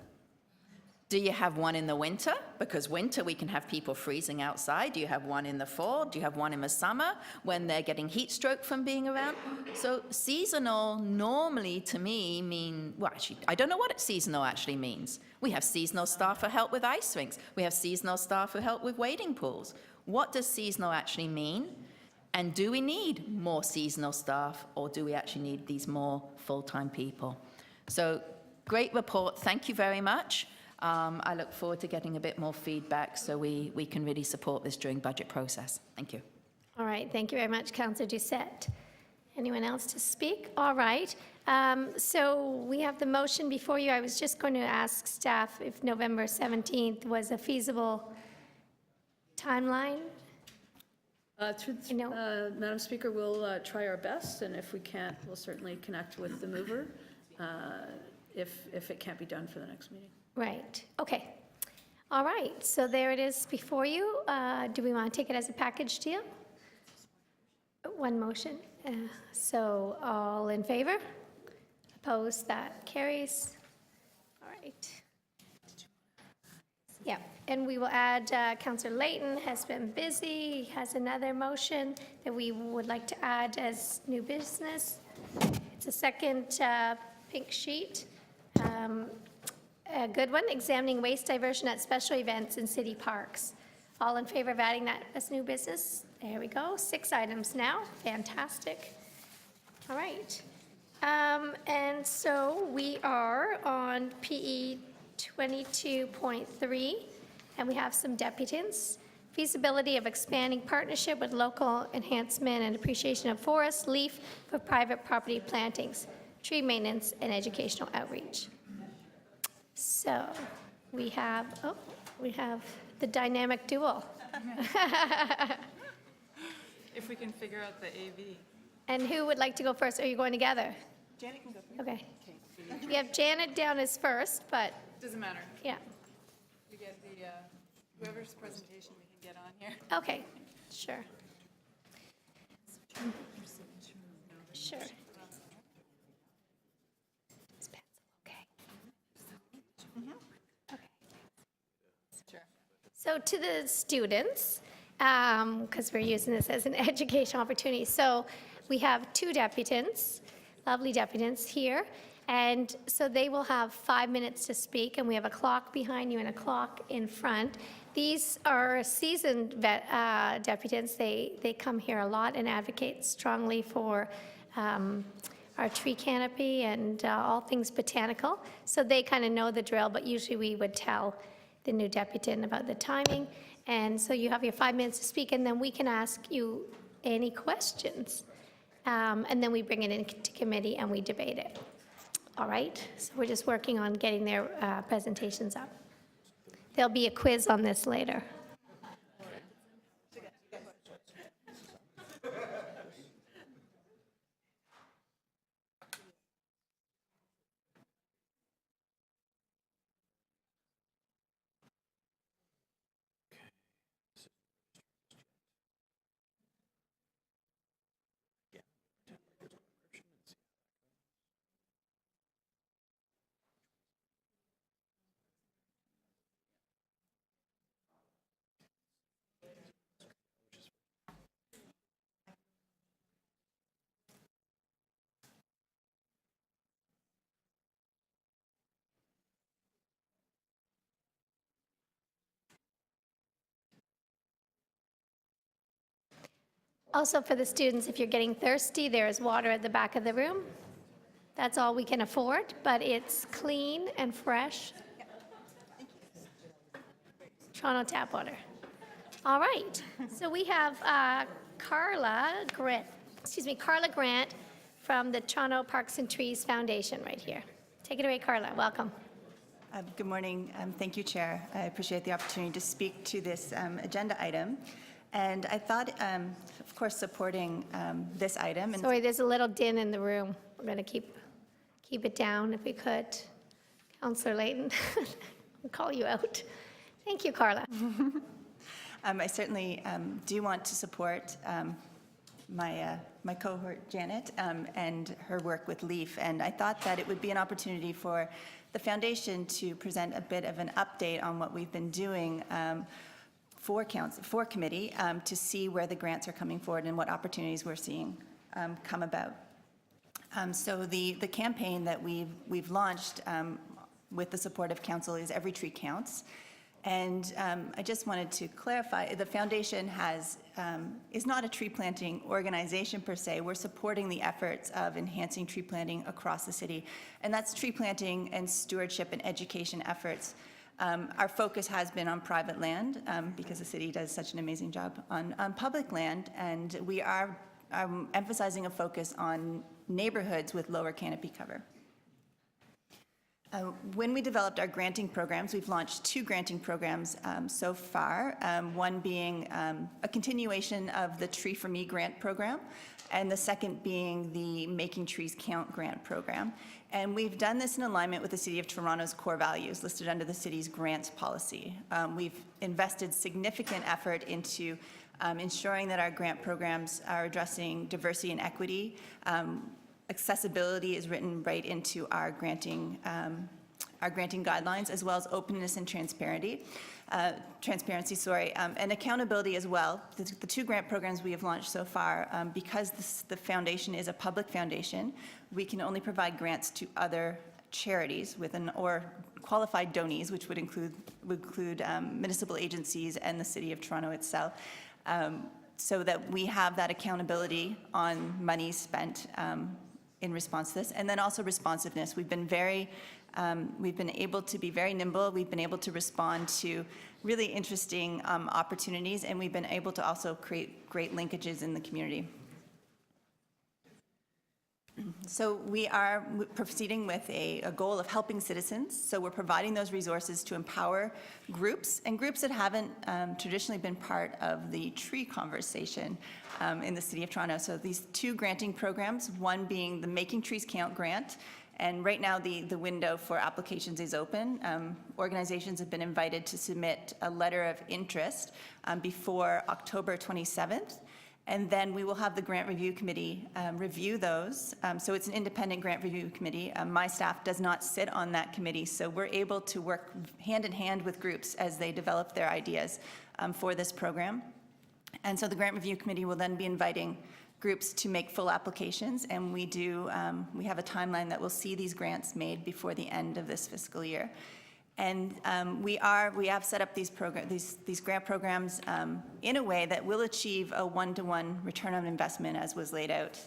Do you have one in the winter? Because winter, we can have people freezing outside. Do you have one in the fall? Do you have one in the summer when they're getting heat stroke from being around? So seasonal normally to me mean, well, actually, I don't know what seasonal actually means. We have seasonal staff who help with ice rinks. We have seasonal staff who help with wading pools. What does seasonal actually mean? And do we need more seasonal staff, or do we actually need these more full-time people? So great report. Thank you very much. I look forward to getting a bit more feedback so we can really support this during budget process. Thank you. All right, thank you very much, Councillor Doucette. Anyone else to speak? All right, so we have the motion before you. I was just going to ask staff if November 17th was a feasible timeline. Madam Speaker, we'll try our best, and if we can't, we'll certainly connect with the mover if it can't be done for the next meeting. Right, okay. All right, so there it is before you. Do we want to take it as a package deal? One motion. So all in favor? Opposed? That carries. All right. Yeah, and we will add, Councillor Layton has been busy, he has another motion that we would like to add as new business. It's a second pink sheet. A good one, examining waste diversion at special events in city parks. All in favor of adding that as new business? There we go, 6 items now, fantastic. All right, and so we are on PE 22.3, and we have some deputants. Feasibility of expanding partnership with local enhancement and appreciation of forests, leaf for private property plantings, tree maintenance, and educational outreach. So we have the dynamic duo. If we can figure out the AV. And who would like to go first? Are you going together? Janet can go first. Okay. We have Janet down as first, but Doesn't matter. yeah. We get the, whoever's presentation we can get on here. Okay, sure. Sure. Is pencil okay? Okay. Sure. So to the students, because we're using this as an educational opportunity, so we have 2 deputants, lovely deputants here, and so they will have 5 minutes to speak, and we have a clock behind you and a clock in front. These are seasoned deputants. They come here a lot and advocate strongly for our tree canopy and all things botanical. So they kind of know the drill, but usually we would tell the new deputant about the timing. And so you have your 5 minutes to speak, and then we can ask you any questions. And then we bring it into committee and we debate it. All right? So we're just working on getting their presentations up. There'll be a quiz on this later. Also for the students, if you're getting thirsty, there is water at the back of the room. That's all we can afford, but it's clean and fresh. Toronto tap water. All right, so we have Carla Grant from the Toronto Parks and Trees Foundation right here. Take it away, Carla. Welcome. Good morning. Thank you, Chair. I appreciate the opportunity to speak to this agenda item. And I thought, of course, supporting this item. And Sorry, there's a little din in the room. We're going to keep it down if we could. Councillor Layton, I'll call you out. Thank you, Carla. I certainly do want to support my cohort, Janet, and her work with LEAF. And I thought that it would be an opportunity for the foundation to present a bit of an update on what we've been doing for committee to see where the grants are coming forward and what opportunities we're seeing come about. So the campaign that we've launched with the support of council is Every Tree Counts. And I just wanted to clarify, the foundation is not a tree planting organization per se. We're supporting the efforts of enhancing tree planting across the city. And that's tree planting and stewardship and education efforts. Our focus has been on private land because the city does such an amazing job on public land. And we are emphasizing a focus on neighborhoods with lower canopy cover. When we developed our granting programs, we've launched 2 granting programs so far, one being a continuation of the Tree for Me grant program, and the second being the Making Trees Count grant program. And we've done this in alignment with the City of Toronto's core values listed under the city's grants policy. We've invested significant effort into ensuring that our grant programs are addressing diversity and equity. Accessibility is written right into our granting guidelines, as well as openness and transparency, and accountability as well. The 2 grant programs we have launched so far, because the foundation is a public foundation, we can only provide grants to other charities or qualified donees, which would include municipal agencies and the City of Toronto itself, so that we have that accountability on money spent in response to this. And then also responsiveness. We've been able to be very nimble. We've been able to respond to really interesting opportunities, and we've been able to also create great linkages in the community. So we are proceeding with a goal of helping citizens. So we're providing those resources to empower groups, and groups that haven't traditionally been part of the tree conversation in the City of Toronto. So these 2 granting programs, one being the Making Trees Count grant, and right now the window for applications is open. Organizations have been invited to submit a letter of interest before October 27th. And then we will have the Grant Review Committee review those. So it's an independent Grant Review Committee. My staff does not sit on that committee, so we're able to work hand in hand with groups as they develop their ideas for this program. And so the Grant Review Committee will then be inviting groups to make full applications, and we have a timeline that will see these grants made before the end of this fiscal year. And we have set up these grant programs in a way that will achieve a 1-to-1 return on investment, as was laid out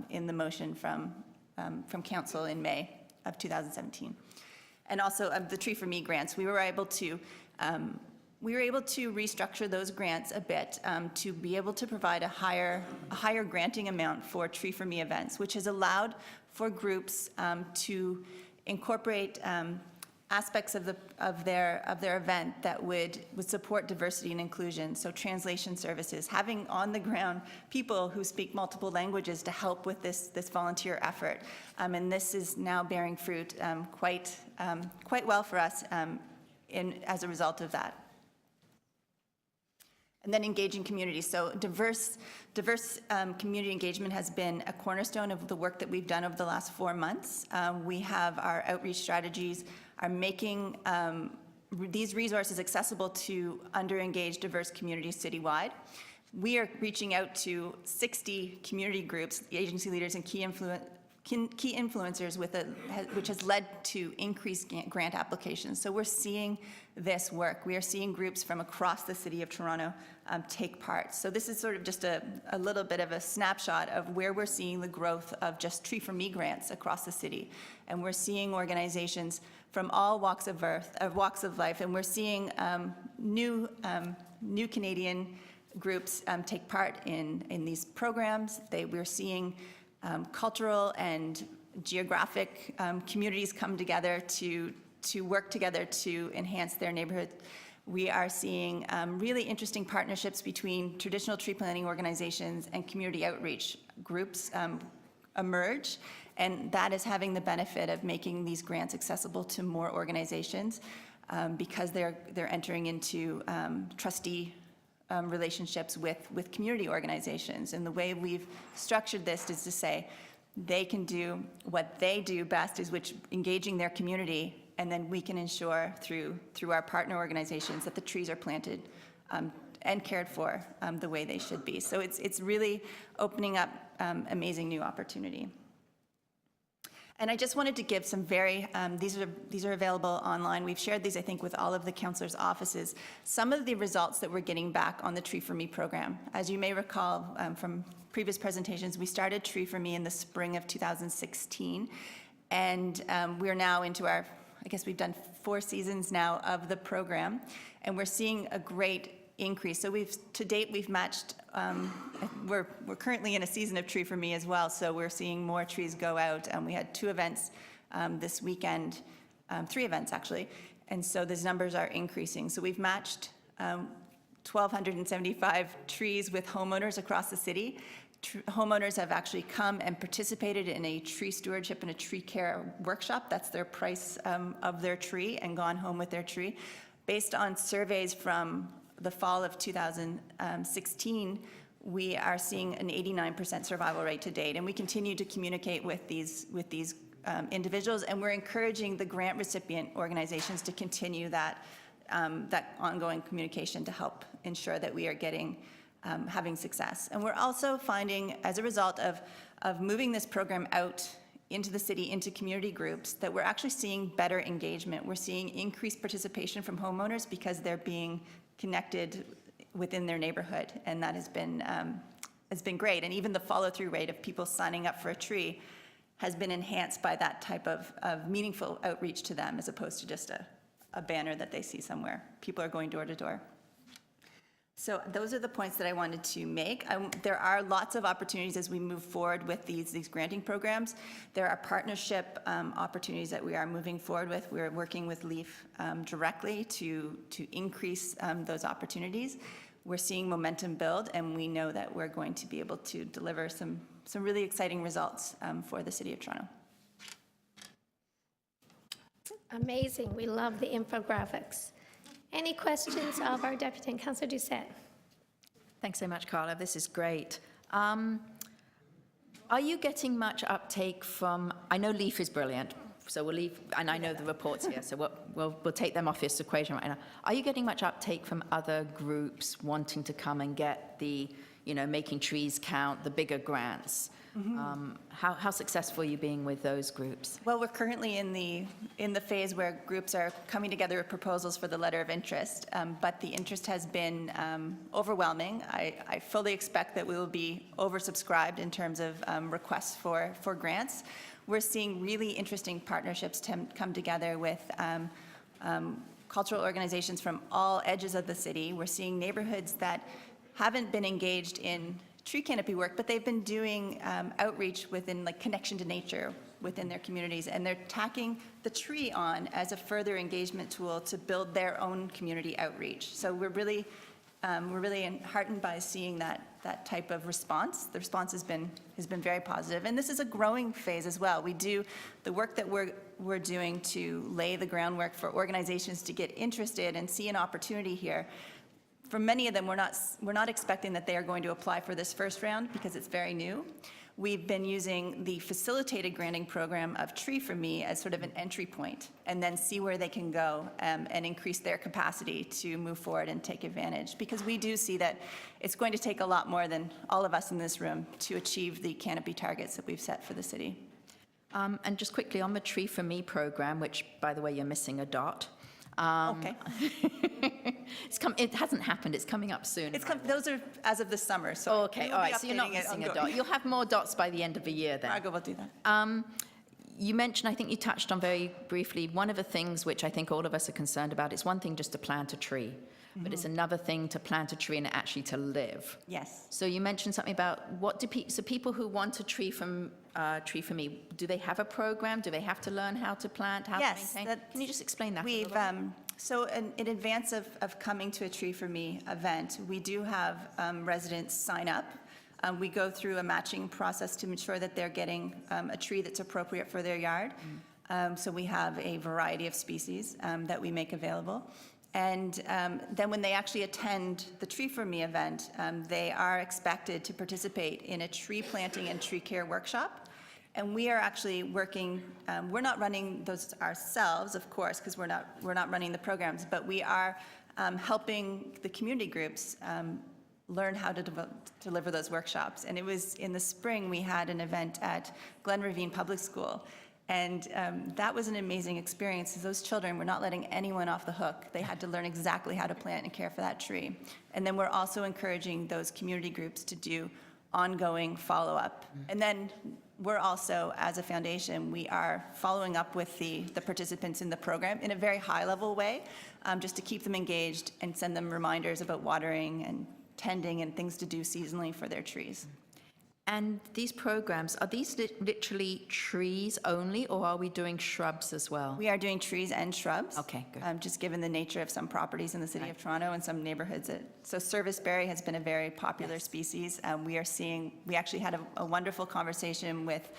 in the motion from Council in May of 2017. And also the Tree for Me grants, we were able to restructure those grants a bit to be able to provide a higher granting amount for Tree for Me events, which has allowed for groups to incorporate aspects of their event that would support diversity and inclusion. So translation services, having on the ground people who speak multiple languages to help with this volunteer effort. And this is now bearing fruit quite well for us as a result of that. And then engaging communities. So diverse community engagement has been a cornerstone of the work that we've done over the last 4 months. We have our outreach strategies are making these resources accessible to under-engaged diverse communities citywide. We are reaching out to 60 community groups, agency leaders, and key influencers which has led to increased grant applications. So we're seeing this work. We are seeing groups from across the City of Toronto take part. So this is sort of just a little bit of a snapshot of where we're seeing the growth of just Tree for Me grants across the city. And we're seeing organizations from all walks of life, and we're seeing new Canadian groups take part in these programs. We're seeing cultural and geographic communities come together to work together to enhance their neighborhood. We are seeing really interesting partnerships between traditional tree planting organizations and community outreach groups emerge, and that is having the benefit of making these grants accessible to more organizations because they're entering into trustee relationships with community organizations. And the way we've structured this is to say they can do what they do best, is which engaging their community, and then we can ensure through our partner organizations that the trees are planted and cared for the way they should be. So it's really opening up amazing new opportunity. And I just wanted to give some very, these are available online. We've shared these, I think, with all of the councillors' offices. Some of the results that we're getting back on the Tree for Me program. As you may recall from previous presentations, we started Tree for Me in the spring of 2016. And we're now into our, I guess we've done 4 seasons now of the program. And we're seeing a great increase. So to date, we've matched, we're currently in a season of Tree for Me as well, so we're seeing more trees go out. We had 2 events this weekend, 3 events actually, and so those numbers are increasing. So we've matched 1,275 trees with homeowners across the city. Homeowners have actually come and participated in a tree stewardship and a tree care workshop. That's their price of their tree, and gone home with their tree. Based on surveys from the fall of 2016, we are seeing an 89% survival rate to date, and we continue to communicate with these individuals, and we're encouraging the grant recipient organizations to continue that ongoing communication to help ensure that we are having success. And we're also finding, as a result of moving this program out into the city, into community groups, that we're actually seeing better engagement. We're seeing increased participation from homeowners because they're being connected within their neighborhood, and that has been great. And even the follow-through rate of people signing up for a tree has been enhanced by that type of meaningful outreach to them, as opposed to just a banner that they see somewhere. People are going door to door. So those are the points that I wanted to make. There are lots of opportunities as we move forward with these granting programs. There are partnership opportunities that we are moving forward with. We're working with LEAF directly to increase those opportunities. We're seeing momentum build, and we know that we're going to be able to deliver some really exciting results for the City of Toronto. Amazing. We love the infographics. Any questions of our Deputy and Councillor Doucette? Thanks so much, Carla. This is great. Are you getting much uptake from, I know LEAF is brilliant, so we'll leave, and I know the reports here, so we'll take them off this equation right now. Are you getting much uptake from other groups wanting to come and get the, Making Trees Count, the bigger grants? Mm-hmm. How successful are you being with those groups? Well, we're currently in the phase where groups are coming together with proposals for the letter of interest, but the interest has been overwhelming. I fully expect that we will be oversubscribed in terms of requests for grants. We're seeing really interesting partnerships come together with cultural organizations from all edges of the city. We're seeing neighborhoods that haven't been engaged in tree canopy work, but they've been doing outreach within connection to nature within their communities, and they're tacking the tree on as a further engagement tool to build their own community outreach. So we're really heartened by seeing that type of response. The response has been very positive, and this is a growing phase as well. We do the work that we're doing to lay the groundwork for organizations to get interested and see an opportunity here. For many of them, we're not expecting that they are going to apply for this first round because it's very new. We've been using the facilitated granting program of Tree for Me as sort of an entry point, and then see where they can go and increase their capacity to move forward and take advantage. Because we do see that it's going to take a lot more than all of us in this room to achieve the canopy targets that we've set for the city. And just quickly on the Tree for Me program, which, by the way, you're missing a dot. Okay. It hasn't happened. It's coming up soon. Those are as of this summer. So okay, all right. So you're not missing a dot. You'll have more dots by the end of the year then. Margot will do that. You mentioned, I think you touched on very briefly, one of the things which I think all of us are concerned about, it's one thing just to plant a tree. but it's another thing to plant a tree and actually to live. Yes. So you mentioned something about what do people, so people who want a tree from me, do they have a program? Do they have to learn how to plant, how Yes, to maintain? that- Can you just explain that a We've, little bit? so in advance of coming to a Tree for Me event, we do have residents sign up. We go through a matching process to ensure that they're getting a tree that's appropriate for their yard. So we have a variety of species that we make available. And then when they actually attend the Tree for Me event, they are expected to participate in a tree planting and tree care workshop. And we are actually working, we're not running those ourselves, of course, because we're not running the programs, but we are helping the community groups learn how to deliver those workshops. And it was in the spring, we had an event at Glen Ravine Public School. And that was an amazing experience, as those children were not letting anyone off the hook. They had to learn exactly how to plant and care for that tree. And then we're also encouraging those community groups to do ongoing follow-up. And then we're also, as a foundation, we are following up with the participants in the program in a very high-level way, just to keep them engaged and send them reminders about watering and tending and things to do seasonally for their trees. And these programs, are these literally trees only, or are we doing shrubs as well? We are doing trees and shrubs. Okay, good. Just given the nature of some properties in the city of Toronto and some neighborhoods. So serviceberry has been a very popular species. We actually had a wonderful conversation with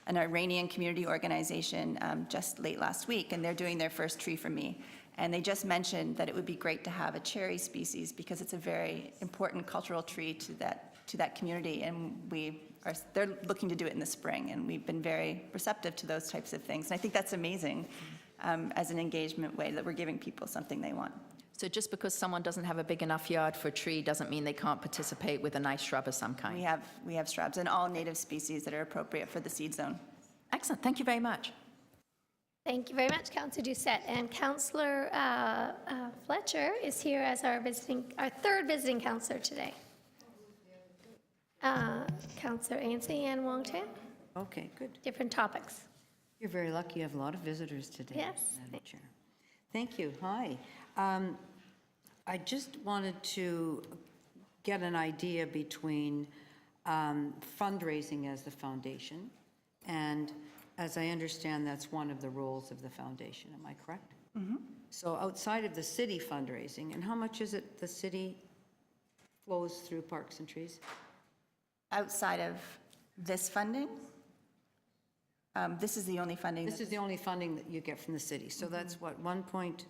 an Iranian community organization just late last week, and they're doing their first Tree for Me. And they just mentioned that it would be great to have a cherry species because it's a very important cultural tree to that community, and they're looking to do it in the spring, and we've been very receptive to those types of things. And I think that's amazing as an engagement way that we're giving people something they want. So just because someone doesn't have a big enough yard for a tree doesn't mean they can't participate with a nice shrub of some kind? We have shrubs and all native species that are appropriate for the seed zone. Excellent, thank you very much. Thank you very much, Councillor Doucette. And Councillor Fletcher is here as our third visiting councillor today. Councillor Ainsley and Wong Tam, Okay, good. different topics. You're very lucky you have a lot of visitors today. Yes. Madam Chair. Thank you. Hi. I just wanted to get an idea between fundraising as the foundation, and as I understand, that's one of the roles of the foundation. Am I correct? Mm-hmm. So outside of the city fundraising, and how much is it the city flows through Parks and Trees? Outside of this funding, this is the only funding. This is the only funding that you get from the city. So that's what, 1.2?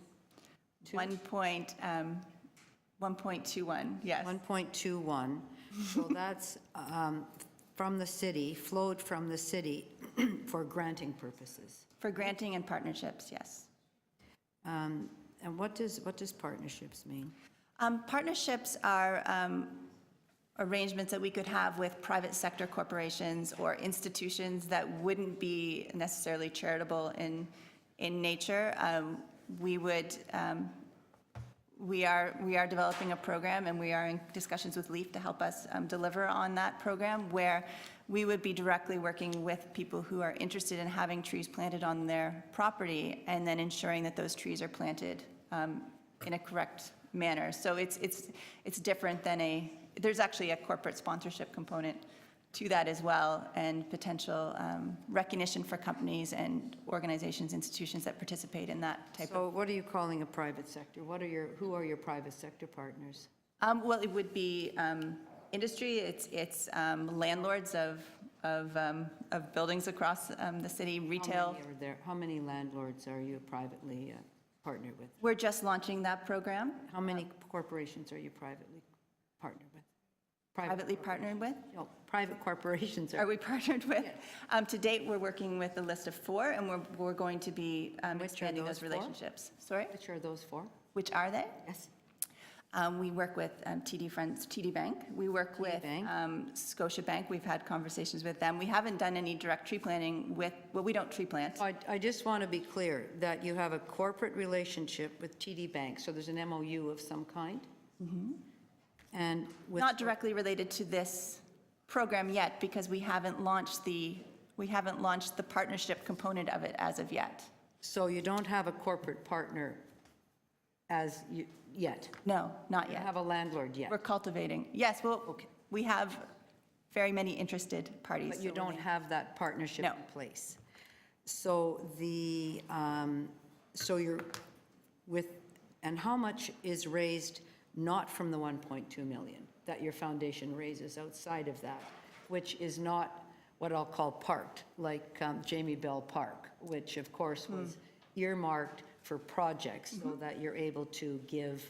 1.21, yes. 1.21. So that's from the city, flowed from the city for granting purposes. For granting and partnerships, yes. And what does partnerships mean? Partnerships are arrangements that we could have with private sector corporations or institutions that wouldn't be necessarily charitable in nature. We are developing a program, and we are in discussions with LEAF to help us deliver on that program, where we would be directly working with people who are interested in having trees planted on their property, and then ensuring that those trees are planted in a correct manner. So it's different than there's actually a corporate sponsorship component to that as well, and potential recognition for companies and organizations, institutions that participate in that type of. So what are you calling a private sector? Who are your private sector partners? Well, it would be industry. It's landlords of buildings across the city, retail. How many landlords are you privately partnered with? We're just launching that program. How many corporations are you privately partnered with? Privately partnered with? No, private corporations Are we partnered with? To date, we're working with a list of 4, and we're going to be expanding those those 4? relationships. Sorry? Which are those for? Which are they? Yes. We work with TD Bank. We work with Scotiabank. We've had conversations with them. We haven't done any direct tree planting we don't tree plant. I just want to be clear that you have a corporate relationship with TD Bank, so there's an MOU of some kind? Mm-hmm. And with Not directly related to this program yet, because we haven't launched the partnership component of it as of yet. So you don't have a corporate partner as you, yet? No, not You yet. don't have a landlord yet? We're cultivating. Yes, well, we have very many interested parties. But you so don't have that partnership No. in place. So the, so you're with, and how much is raised not from the 1.2 million that your foundation raises outside of that, which is not what I'll call parked, like Jamie Bell Park, which of course was earmarked for projects so that you're able to give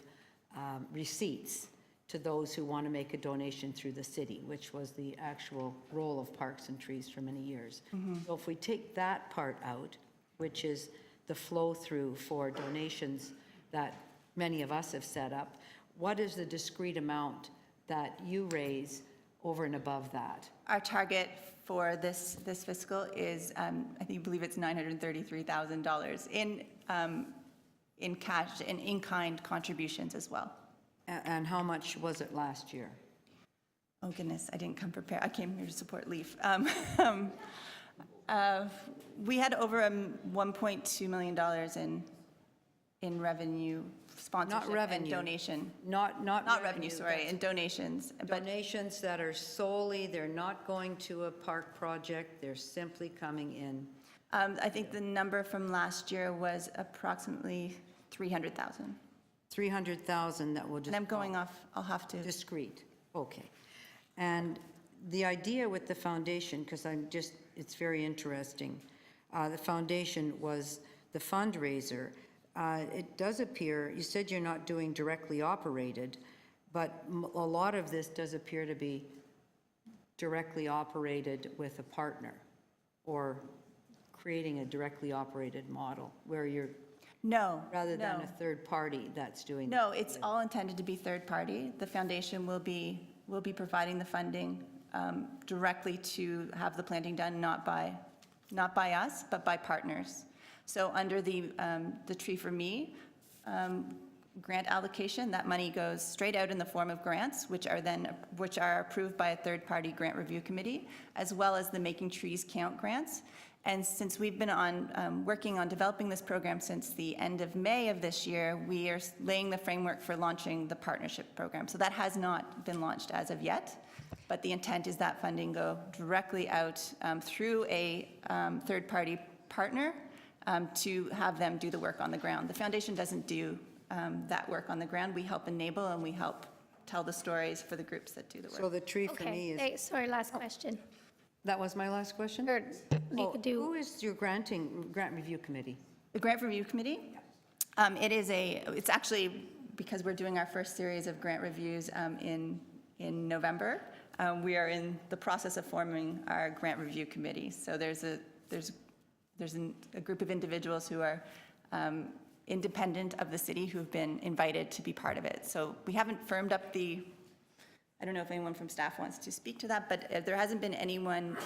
receipts to those who want to make a donation through the city, which was the actual role of Parks and Trees for many years. So if we take that part out, which is the flow-through for donations that many of us have set up, what is the discrete amount that you raise over and above that? Our target for this fiscal is, I believe it's $933,000 in cash and in-kind contributions as well. And how much was it last year? Oh goodness, I didn't come prepared. I came here to support LEAF. We had over $1.2 million in revenue, sponsorship revenue. and donation. Not Revenue, sorry, and donations. But Donations that are solely, they're not going to a park project, they're simply coming in. I think the number from last year was approximately 300,000. 300,000 that will just. And I'm going off, I'll have to. Discrete, okay. And the idea with the foundation, because it's very interesting, the foundation was the fundraiser. It does appear, you said you're not doing directly operated, but a lot of this does appear to be directly operated with a partner, or creating a directly operated model where you're, No. rather than no. a third party that's doing. No, it's all intended to be third party. The foundation will be providing the funding directly to have the planting done, not by us, but by partners. So under the Tree for Me grant allocation, that money goes straight out in the form of grants, which are approved by a third-party grant review committee, as well as the Making Trees Count grants. And since we've been working on developing this program since the end of May of this year, we are laying the framework for launching the partnership program. So that has not been launched as of yet, but the intent is that funding go directly out through a third-party partner to have them do the work on the ground. The foundation doesn't do that work on the ground. We help enable and we help tell the stories for the groups that do the work. So the Tree for Me Okay, is, sorry, last question. that was my last question? Or you could do. Who is your grant review committee? The Grant Review Committee, it's actually, because we're doing our first series of grant reviews in November, we are in the process of forming our Grant Review Committee. So there's a group of individuals who are independent of the city who've been invited to be part of it. So we haven't firmed up I don't know if anyone from staff wants to speak to that, but there hasn't been anyone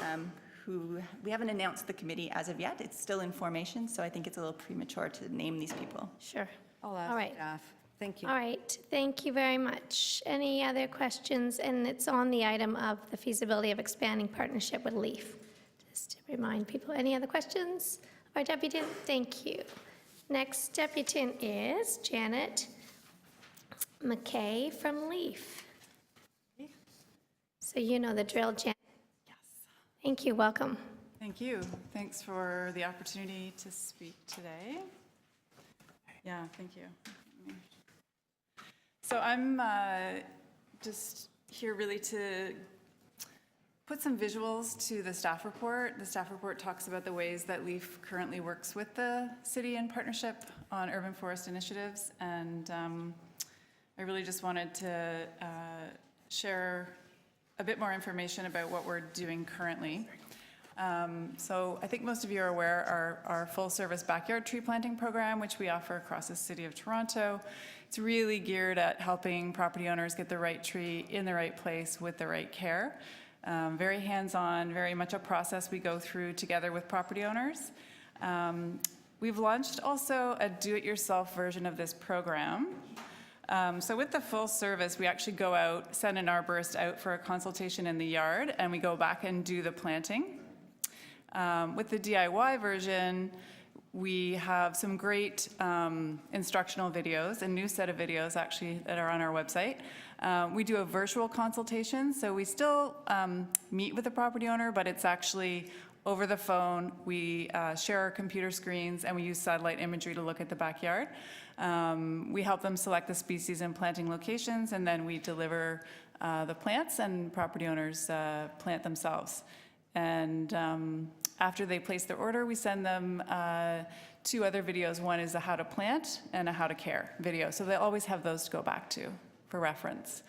we haven't announced the committee as of yet. It's still in formation, so I think it's a little premature to name these people. Sure. I'll All ask right. staff. Thank you. All right, thank you very much. Any other questions? And it's on the item of the feasibility of expanding partnership with LEAF. Just to remind people, any other questions? Our deputant, thank you. Next deputant is Janet McKay from LEAF. So you know the drill, Janet. Yes. Thank you, welcome. Thank you. Thanks for the opportunity to speak today. Yeah, thank you. So I'm just here really to put some visuals to the staff report. The staff report talks about the ways that LEAF currently works with the city in partnership on urban forest initiatives, and I really just wanted to share a bit more information about what we're doing currently. So I think most of you are aware our full-service backyard tree planting program, which we offer across the city of Toronto. It's really geared at helping property owners get the right tree in the right place with the right care. Very hands-on, very much a process we go through together with property owners. We've launched also a do-it-yourself version of this program. So with the full service, we actually go out, send an arborist out for a consultation in the yard, and we go back and do the planting. With the DIY version, We have some great instructional videos, a new set of videos actually that are on our website. We do a virtual consultation, so we still meet with the property owner, but it's actually over the phone. We share our computer screens and we use satellite imagery to look at the backyard. We help them select the species and planting locations, and then we deliver the plants, and property owners plant themselves. And after they place their order, we send them 2 other videos. One is a how to plant and a how to care video. So they always have those to go back to for reference.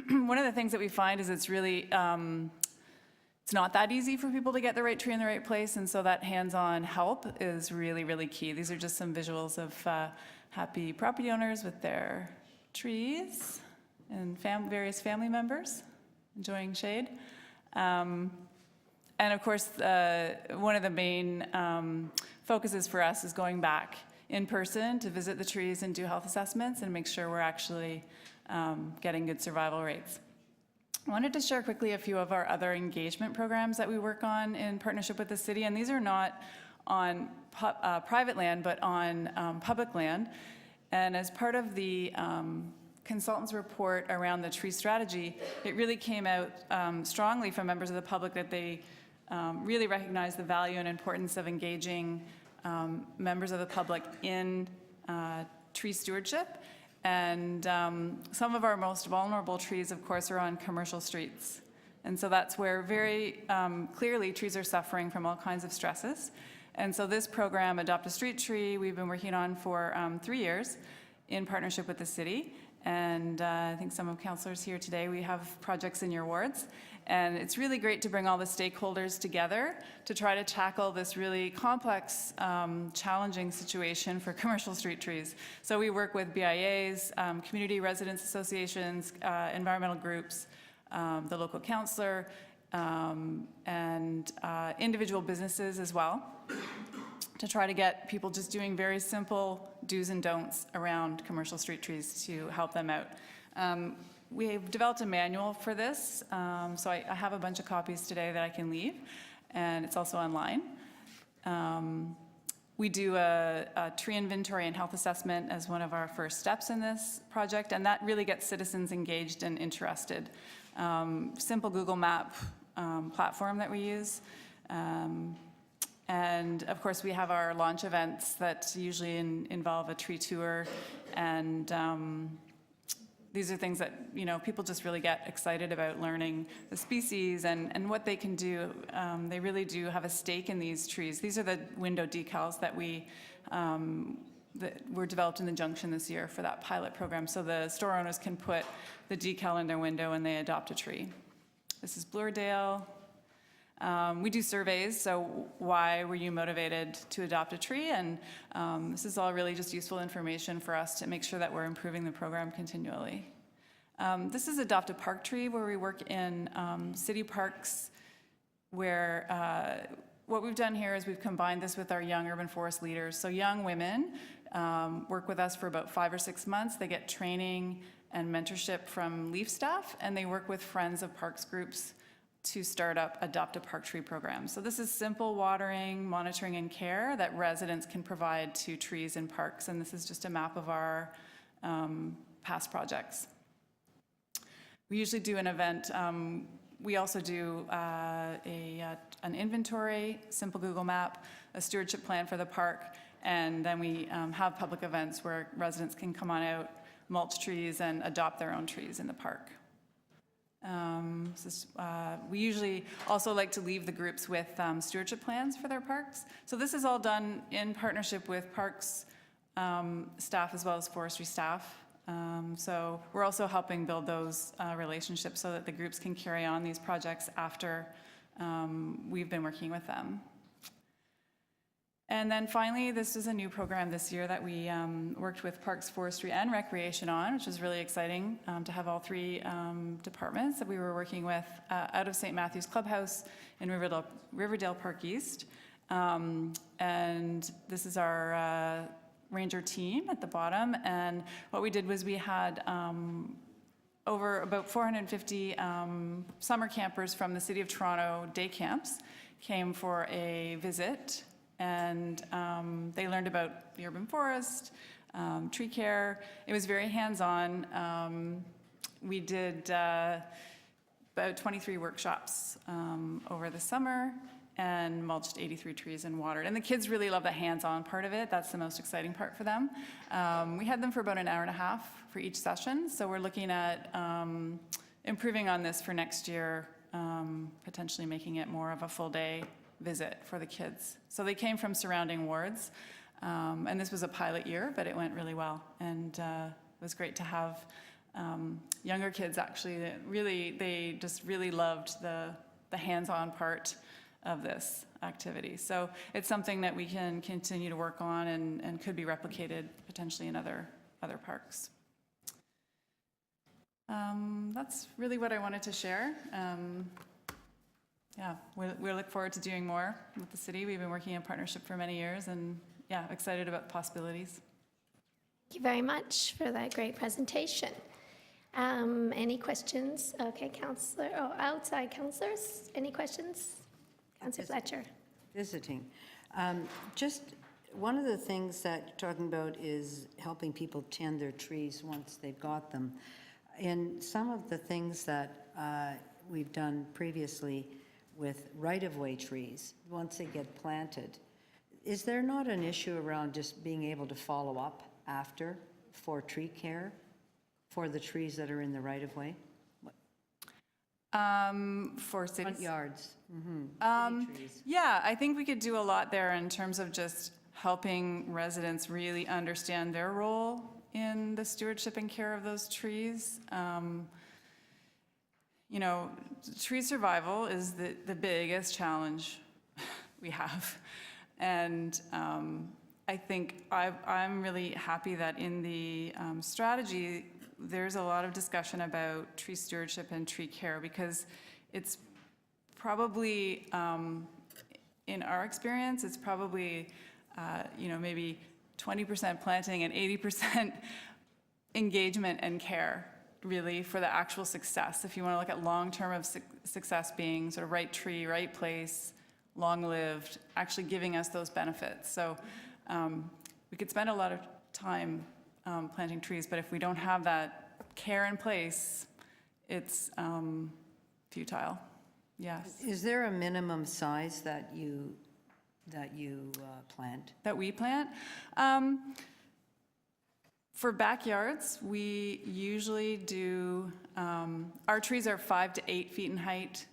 One of the things that we find is it's really, it's not that easy for people to get the right tree in the right place, and so that hands-on help is really, really key. These are just some visuals of happy property owners with their trees and various family members enjoying shade. And of course, one of the main focuses for us is going back in person to visit the trees and do health assessments and make sure we're actually getting good survival rates. I wanted to share quickly a few of our other engagement programs that we work on in partnership with the city, and these are not on private land, but on public land. And as part of the consultant's report around the tree strategy, it really came out strongly from members of the public that they really recognize the value and importance of engaging members of the public in tree stewardship. And some of our most vulnerable trees, of course, are on commercial streets. And so that's where very clearly trees are suffering from all kinds of stresses. And so this program, Adopt a Street Tree, we've been working on for 3 years in partnership with the city. And I think some of councillors here today, we have projects in your wards. And it's really great to bring all the stakeholders together to try to tackle this really complex, challenging situation for commercial street trees. So we work with BIAs, community residents associations, environmental groups, the local councillor, and individual businesses as well, to try to get people just doing very simple do's and don'ts around commercial street trees to help them out. We've developed a manual for this, so I have a bunch of copies today that I can leave, and it's also online. We do a tree inventory and health assessment as one of our first steps in this project, and that really gets citizens engaged and interested. Simple Google Map platform that we use. And of course, we have our launch events that usually involve a tree tour, and these are things that, you know, people just really get excited about learning the species and what they can do. They really do have a stake in these trees. These are the window decals that that were developed in the Junction this year for that pilot program. So the store owners can put the decal in their window and they adopt a tree. This is Bloordale. We do surveys, so why were you motivated to adopt a tree? And this is all really just useful information for us to make sure that we're improving the program continually. This is Adopt a Park Tree, where we work in city parks, where what we've done here is we've combined this with our young urban forest leaders. So young women work with us for about 5 or 6 months. They get training and mentorship from LEAF staff, and they work with Friends of Parks groups to start up Adopt a Park Tree program. So this is simple watering, monitoring, and care that residents can provide to trees in parks. And this is just a map of our past projects. We usually do an event. We also do an inventory, simple Google map, a stewardship plan for the park, and then we have public events where residents can come on out, mulch trees, and adopt their own trees in the park. We usually also like to leave the groups with stewardship plans for their parks. So this is all done in partnership with parks staff as well as forestry staff. So we're also helping build those relationships so that the groups can carry on these projects after we've been working with them. And then finally, this is a new program this year that we worked with Parks, Forestry, and Recreation on, which was really exciting to have all 3 departments that we were working with out of St. Matthew's Clubhouse in Riverdale Park East. And this is our ranger team at the bottom. And what we did was we had over about 450 summer campers from the City of Toronto day camps came for a visit and they learned about the urban forest, tree care. It was very hands-on. We did about 23 workshops over the summer and mulched 83 trees and watered. And the kids really love the hands-on part of it. That's the most exciting part for them. We had them for about an hour and a half for each session. So we're looking at improving on this for next year, potentially making it more of a full-day visit for the kids. So they came from surrounding wards. And this was a pilot year, but it went really well. And it was great to have younger kids actually that they just really loved the hands-on part of this activity. So it's something that we can continue to work on and could be replicated potentially in other parks. That's really what I wanted to share. Yeah, we look forward to doing more with the city. We've been working in partnership for many years, and yeah, excited about the possibilities. Thank you very much for that great presentation. Any questions? Okay, Councillor, outside councillors, any questions? Councillor Fletcher. Visiting. Just one of the things that you're talking about is helping people tend their trees once they've got them. In some of the things that we've done previously with right-of-way trees, once they get planted, is there not an issue around just being able to follow up after for tree care for the trees that are in the right-of-way? For cities? Front yards. City trees. Yeah, I think we could do a lot there in terms of just helping residents really understand their role in the stewardship and care of those trees. You know, tree survival is the biggest challenge we have. And I think I'm really happy that in the strategy, there's a lot of discussion about tree stewardship and tree care, because it's probably, in our experience, it's probably, you know, maybe 20% planting and 80% engagement and care, really, for the actual success. If you want to look at long-term of success being sort of right tree, right place, long-lived, actually giving us those benefits. So we could spend a lot of time planting trees, but if we don't have that care in place, it's futile. Yes. Is there a minimum size that you plant? That we plant? For backyards, we usually do, our trees are 5 to 8 feet in height.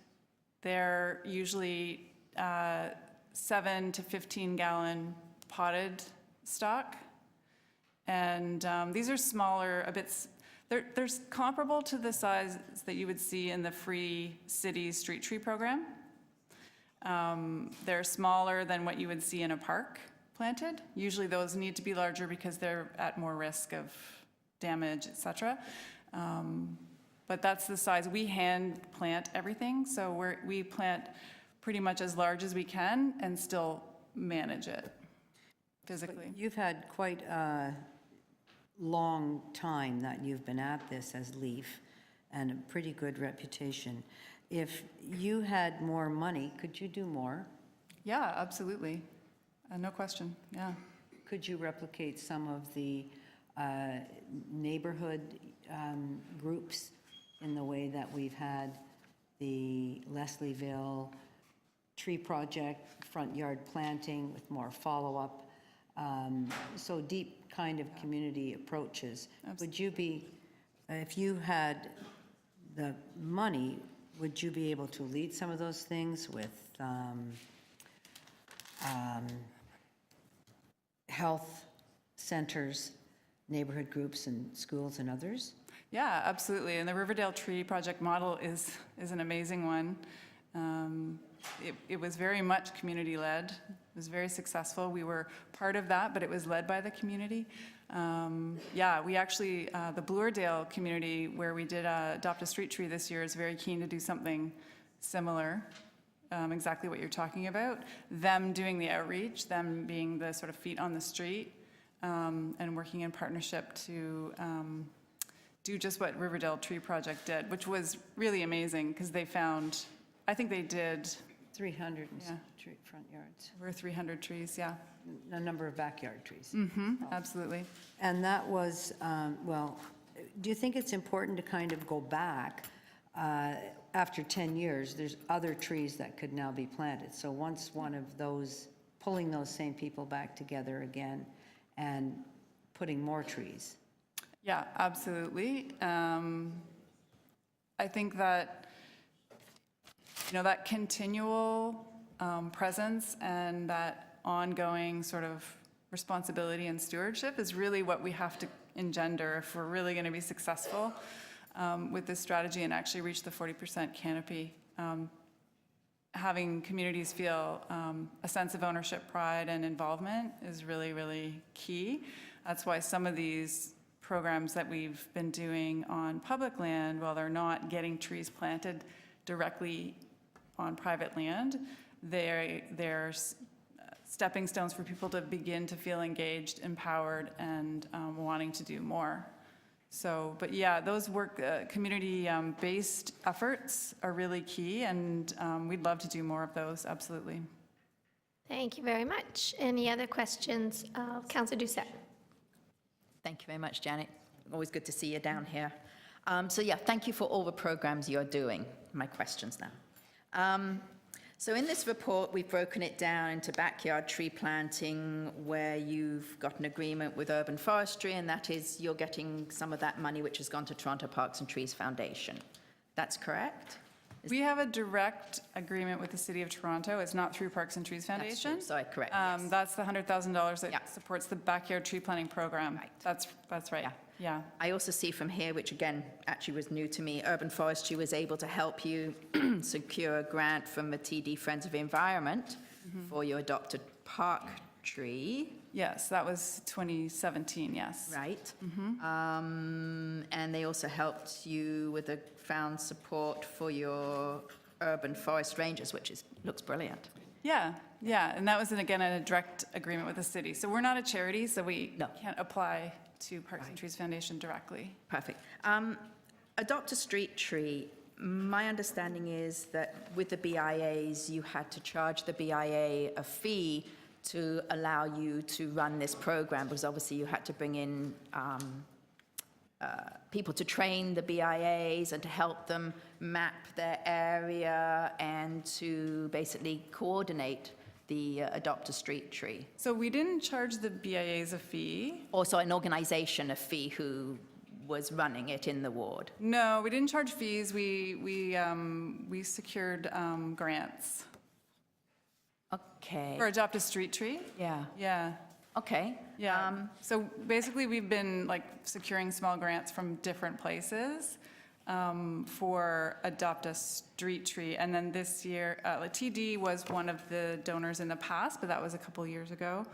They're usually 7 to 15 gallon potted stock. And these are smaller, they're comparable to the size that you would see in the Free City Street Tree program. They're smaller than what you would see in a park planted. Usually those need to be larger because they're at more risk of damage, et cetera. But that's the size. We hand plant everything, so we plant pretty much as large as we can and still manage it physically. But you've had quite a long time that you've been at this as LEAF and a pretty good reputation. If you had more money, could you do more? Yeah, absolutely. No question, yeah. Could you replicate some of the neighborhood groups in the way that we've had the Leslieville tree project, front yard planting with more follow-up, so deep kind of community approaches? Absolutely. Would you be, if you had the money, would you be able to lead some of those things with health centers, neighborhood groups, and schools and others? Yeah, absolutely. And the Riverdale Tree Project model is an amazing one. It was very much community-led. It was very successful. We were part of that, but it was led by the community. Yeah, we actually, the Bloordale community, where we did adopt a street tree this year, is very keen to do something similar. Exactly what you're talking about. Them doing the outreach, them being the sort of feet on the street, and working in partnership to do just what Riverdale Tree Project did, which was really amazing because they found, I think they did 300 Yeah. front yards, Over 300 trees, yeah. a number of backyard trees. Absolutely. And that was, well, do you think it's important to kind of go back? After 10 years, there's other trees that could now be planted. So once one of those, pulling those same people back together again and putting more trees. Yeah, absolutely. I think that, that continual presence and that ongoing sort of responsibility and stewardship is really what we have to engender if we're really going to be successful with this strategy and actually reach the 40% canopy. Having communities feel a sense of ownership, pride, and involvement is really, really key. That's why some of these programs that we've been doing on public land, while they're not getting trees planted directly on private land, they're stepping stones for people to begin to feel engaged, empowered, and wanting to do more. So, but yeah, those community-based efforts are really key, and we'd love to do more of those, absolutely. Thank you very much. Any other questions? Councillor Doucette. Thank you very much, Janet. Always good to see you down here. So yeah, thank you for all the programs you're doing. My questions now. So in this report, we've broken it down into backyard tree planting, where you've got an agreement with Urban Forestry, and that is you're getting some of that money which has gone to Toronto Parks and Trees Foundation. That's correct? We have a direct agreement with the City of Toronto. It's not through Parks and Trees Foundation. That's true. Sorry, correct. Yes. That's the $100,000 that Yeah. supports the backyard tree planting program. Right. That's right. Yeah. Yeah. I also see from here, which again, actually was new to me, Urban Forestry was able to help you secure a grant from the TD Friends of the Environment for your adopted park tree. Yes, that was 2017, yes. Right. And they also helped you with the found support for your urban forest rangers, which looks brilliant. Yeah, yeah, and that was, again, a direct agreement with the city. So we're not a charity, so we No. can't apply to Parks and Trees Foundation directly. Perfect. Adopt a street tree. My understanding is that with the BIAs, you had to charge the BIA a fee to allow you to run this program, because obviously you had to bring in people to train the BIAs and to help them map their area and to basically coordinate the adopt a street tree. So we didn't charge the BIAs a fee. Also an organization a fee who was running it in the ward. No, we didn't charge fees. We secured grants Okay. for Adopt a Street Tree. Yeah. Yeah. Okay. Yeah. So basically, we've been like securing small grants from different places for Adopt a Street Tree. And then this year, TD was one of the donors in the past, but that was a couple years ago.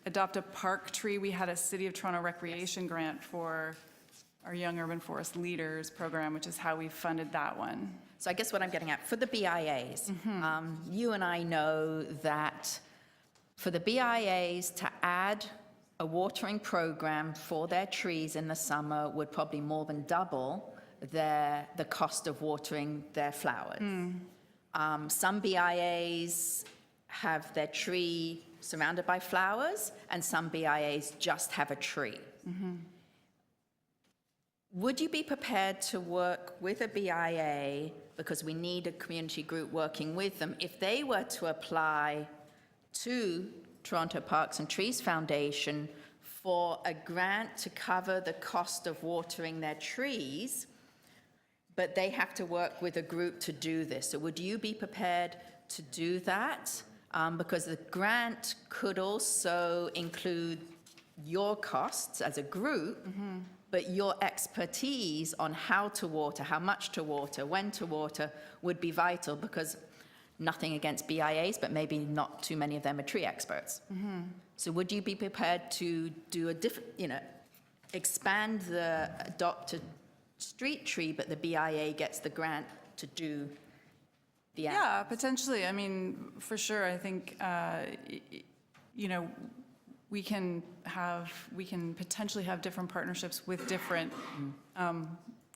Adopt a Park Tree, we had a City of Toronto Recreation grant for our Young Urban Forest Leaders program, which is how we funded that one. So I guess what I'm getting at, for the BIAs, you and I know that for the BIAs to add a watering program for their trees in the summer would probably more than double the cost of watering their flowers. Some BIAs have their tree surrounded by flowers, and some BIAs just have a tree. Would you be prepared to work with a BIA, because we need a community group working with them, if they were to apply to Toronto Parks and Trees Foundation for a grant to cover the cost of watering their trees, but they have to work with a group to do this? So would you be prepared to do that? Because the grant could also include your costs as a group, but your expertise on how to water, how much to water, when to water would be vital, because nothing against BIAs, but maybe not too many of them are tree experts. So would you be prepared to do a different, expand the adopted street tree, but the BIA gets the grant to do the Yeah, potentially. I mean, for sure. I think, we can potentially have different partnerships with different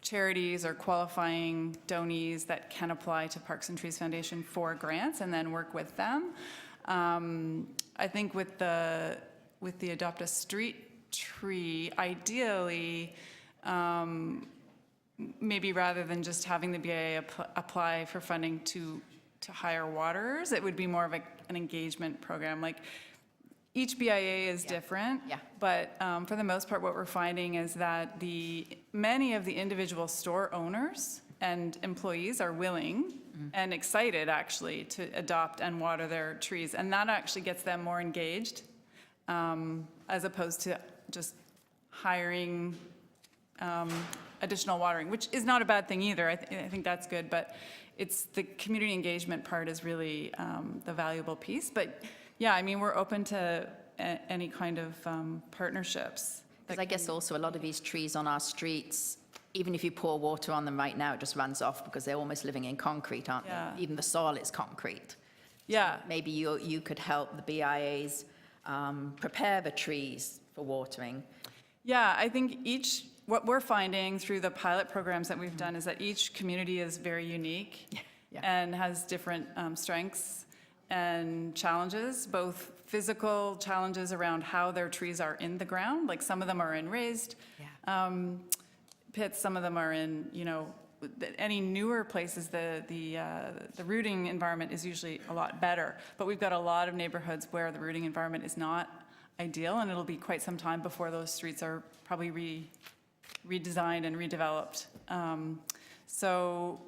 charities or qualifying donees that can apply to Parks and Trees Foundation for grants and then work with them. I think with the Adopt a Street tree, ideally, maybe rather than just having the BIA apply for funding to hire waterers, it would be more of an engagement program. Like, each BIA is different, but for the most part, what we're finding is that many of the individual store owners and employees are willing and excited, actually, to adopt and water their trees, and that actually gets them more engaged, as opposed to just hiring additional watering, which is not a bad thing either. I think that's good, but it's the community engagement part is really the valuable piece. But yeah, I mean, we're open to any kind of partnerships. Because I guess also a lot of these trees on our streets, even if you pour water on them right now, it just runs off because they're almost living in concrete, aren't they? Even the soil is concrete. Yeah. So maybe you could help the BIAs prepare the trees for watering. Yeah, I think what we're finding through the pilot programs that we've done is that each community is very unique and has different strengths and challenges, both physical challenges around how their trees are in the ground, like some of them are in raised pits, some of them are in, any newer places, the rooting environment is usually a lot better. But we've got a lot of neighborhoods where the rooting environment is not ideal, and it'll be quite some time before those streets are probably redesigned and redeveloped. So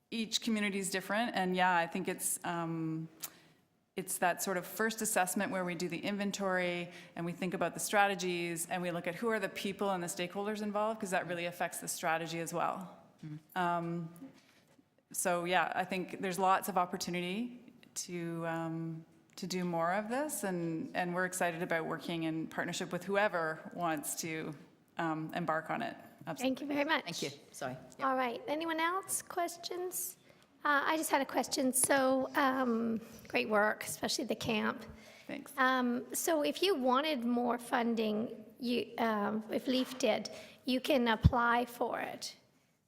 each community is different, and yeah, I think it's that sort of first assessment where we do the inventory and we think about the strategies and we look at who are the people and the stakeholders involved, because that really affects the strategy as well. So yeah, I think there's lots of opportunity to do more of this, and we're excited about working in partnership with whoever wants to embark on it. Absolutely. Thank you very much. Thank you. Sorry. All right, anyone else? Questions? I just had a question. So, great work, especially the camp. Thanks. So if you wanted more funding, if LEAF did, you can apply for it,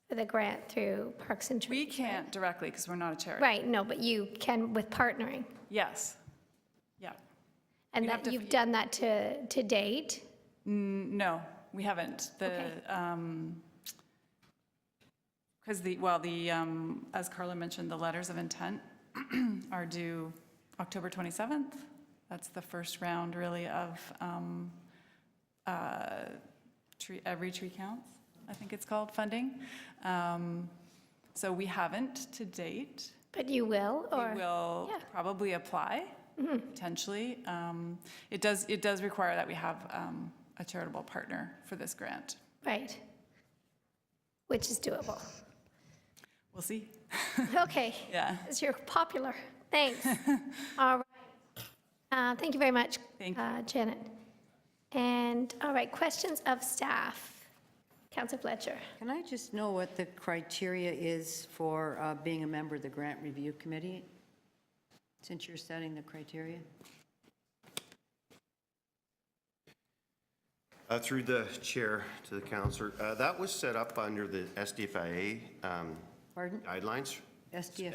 for the grant through Parks and Trees. We can't directly because we're not a charity. Right, no, but you can with partnering. Yes. Yeah. And We'd have that to- you've done that to date? No, we haven't. Okay. Because as Carla mentioned, the letters of intent are due October 27th. That's the first round, really, of Every Tree Counts, I think it's called, funding. So we haven't to date. But you will, or? We will probably apply, potentially. It does require that we have a charitable partner for this grant. Right. Which is doable. We'll see. Okay. Yeah. Because you're popular. Thanks. All right. Thank you very much, Thank you. Janet. And, all right, questions of staff. Councillor Fletcher. Can I just know what the criteria is for being a member of the Grant Review Committee, since you're setting the criteria? Through the chair to the councillor, that was set up under the SDFIA Pardon? guidelines. SDF?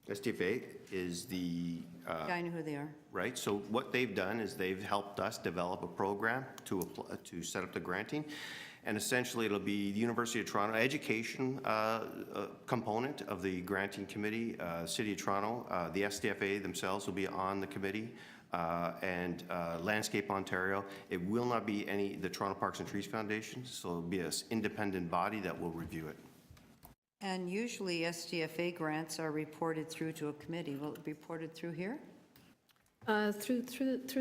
SDFA is the, I know who they are. right, so what they've done is they've helped us develop a program to set up the granting, and essentially it'll be the University of Toronto education component of the granting committee, City of Toronto, the SDFA themselves will be on the committee, and Landscape Ontario. It will not be the Toronto Parks and Trees Foundation, so it'll be an independent body that will review it. And usually SDFA grants are reported through to a committee. Will it be reported through here? Through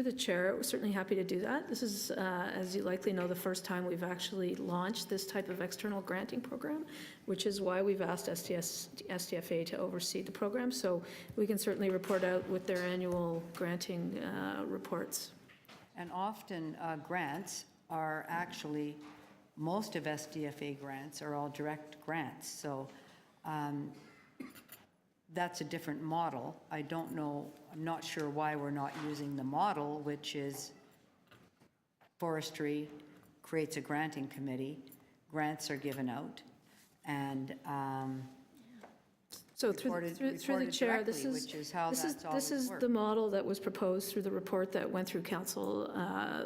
the chair, we're certainly happy to do that. This is, as you likely know, the first time we've actually launched this type of external granting program, which is why we've asked SDFA to oversee the program. So we can certainly report out with their annual granting reports. And often grants are actually, most of SDFA grants are all direct grants. So that's a different model. I don't know, I'm not sure why we're not using the model, which is forestry creates a granting committee, grants are given out, and So through the reported chair, directly, which is how that's this always is worked. the model that was proposed through the report that went through council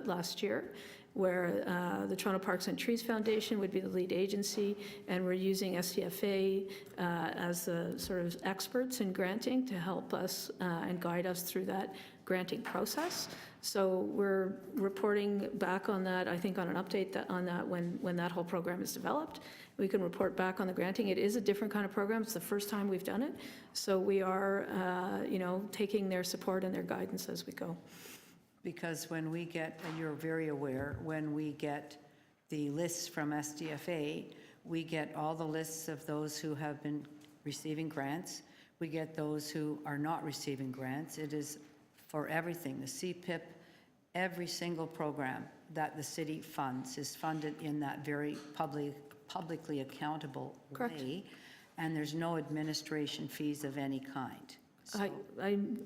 last year, where the Toronto Parks and Trees Foundation would be the lead agency, and we're using SDFA as the sort of experts in granting to help us and guide us through that granting process. So we're reporting back on that, I think on an update on that when that whole program is developed. We can report back on the granting. It is a different kind of program. It's the first time we've done it. So we are, taking their support and their guidance as we go. Because when we get, and you're very aware, when we get the lists from SDFA, we get all the lists of those who have been receiving grants. We get those who are not receiving grants. It is for everything. The CPIP, every single program that the city funds is funded in that very publicly accountable way, and there's no administration fees of any kind. So,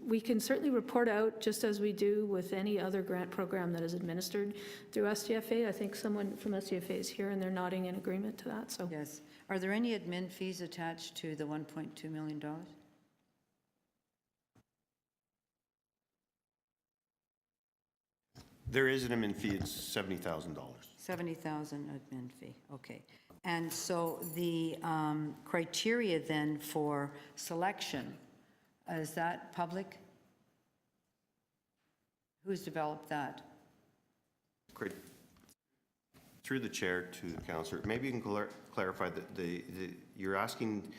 We can certainly report out, just as we do with any other grant program that is administered through SDFA. I think someone from SDFA is here, and they're nodding in agreement to that, so. yes. Are there any admin fees attached to the $1.2 million? There is an admin fee, it's $70,000. 70,000 admin fee, okay. And so the criteria then for selection, is that public? Who's developed that? Great. Through the chair to the councillor, maybe you can clarify that you're asking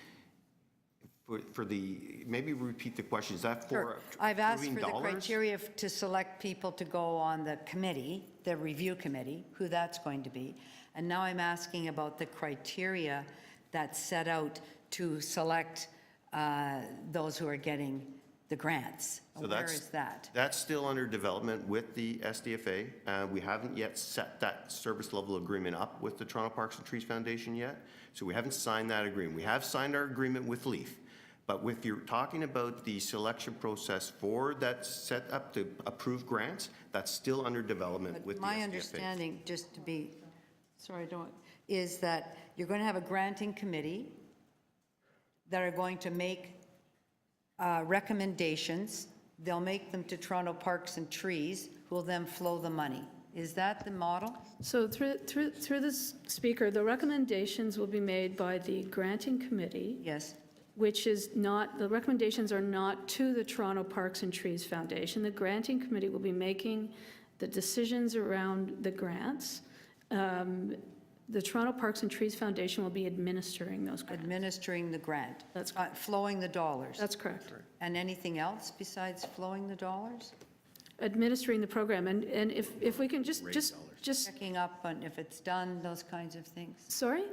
for the, maybe repeat the question. Is that for I've asked for approving the dollars? criteria to select people to go on the committee, the review committee, who that's going to be. And now I'm asking about the criteria that's set out to select those who are getting the grants. So Where is that? That's still under development with the SDFA. We haven't yet set that service level agreement up with the Toronto Parks and Trees Foundation yet. So we haven't signed that agreement. We have signed our agreement with LEAF. But if you're talking about the selection process for that set up to approve grants, that's still under development with the SDFA. My understanding, just to be, is that you're going to have a granting committee that are going to make recommendations. They'll make them to Toronto Parks and Trees, who will then flow the money. Is that the model? So through this speaker, the recommendations will be made by the granting committee. Yes. Which is not, the recommendations are not to the Toronto Parks and Trees Foundation. The granting committee will be making the decisions around the grants. The Toronto Parks and Trees Foundation will be administering those grants. Administering the grant. That's flowing the dollars. That's correct. And anything else besides flowing the dollars? Administering the program, and if we can just Checking up on if it's done, those kinds of things. sorry,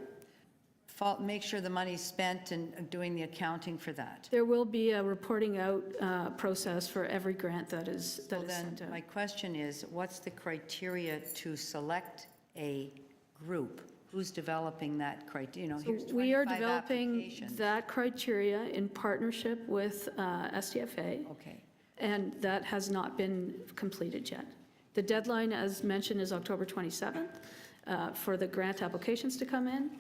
Make sure the money's spent and doing the accounting for that. there will be a reporting out process for every grant that is So then, sent out. my question is, what's the criteria to select a group? Who's developing that criteria? Here's We are 25 developing applications. that criteria in partnership with SDFA. Okay. And that has not been completed yet. The deadline, as mentioned, is October 27th for the grant applications to come in.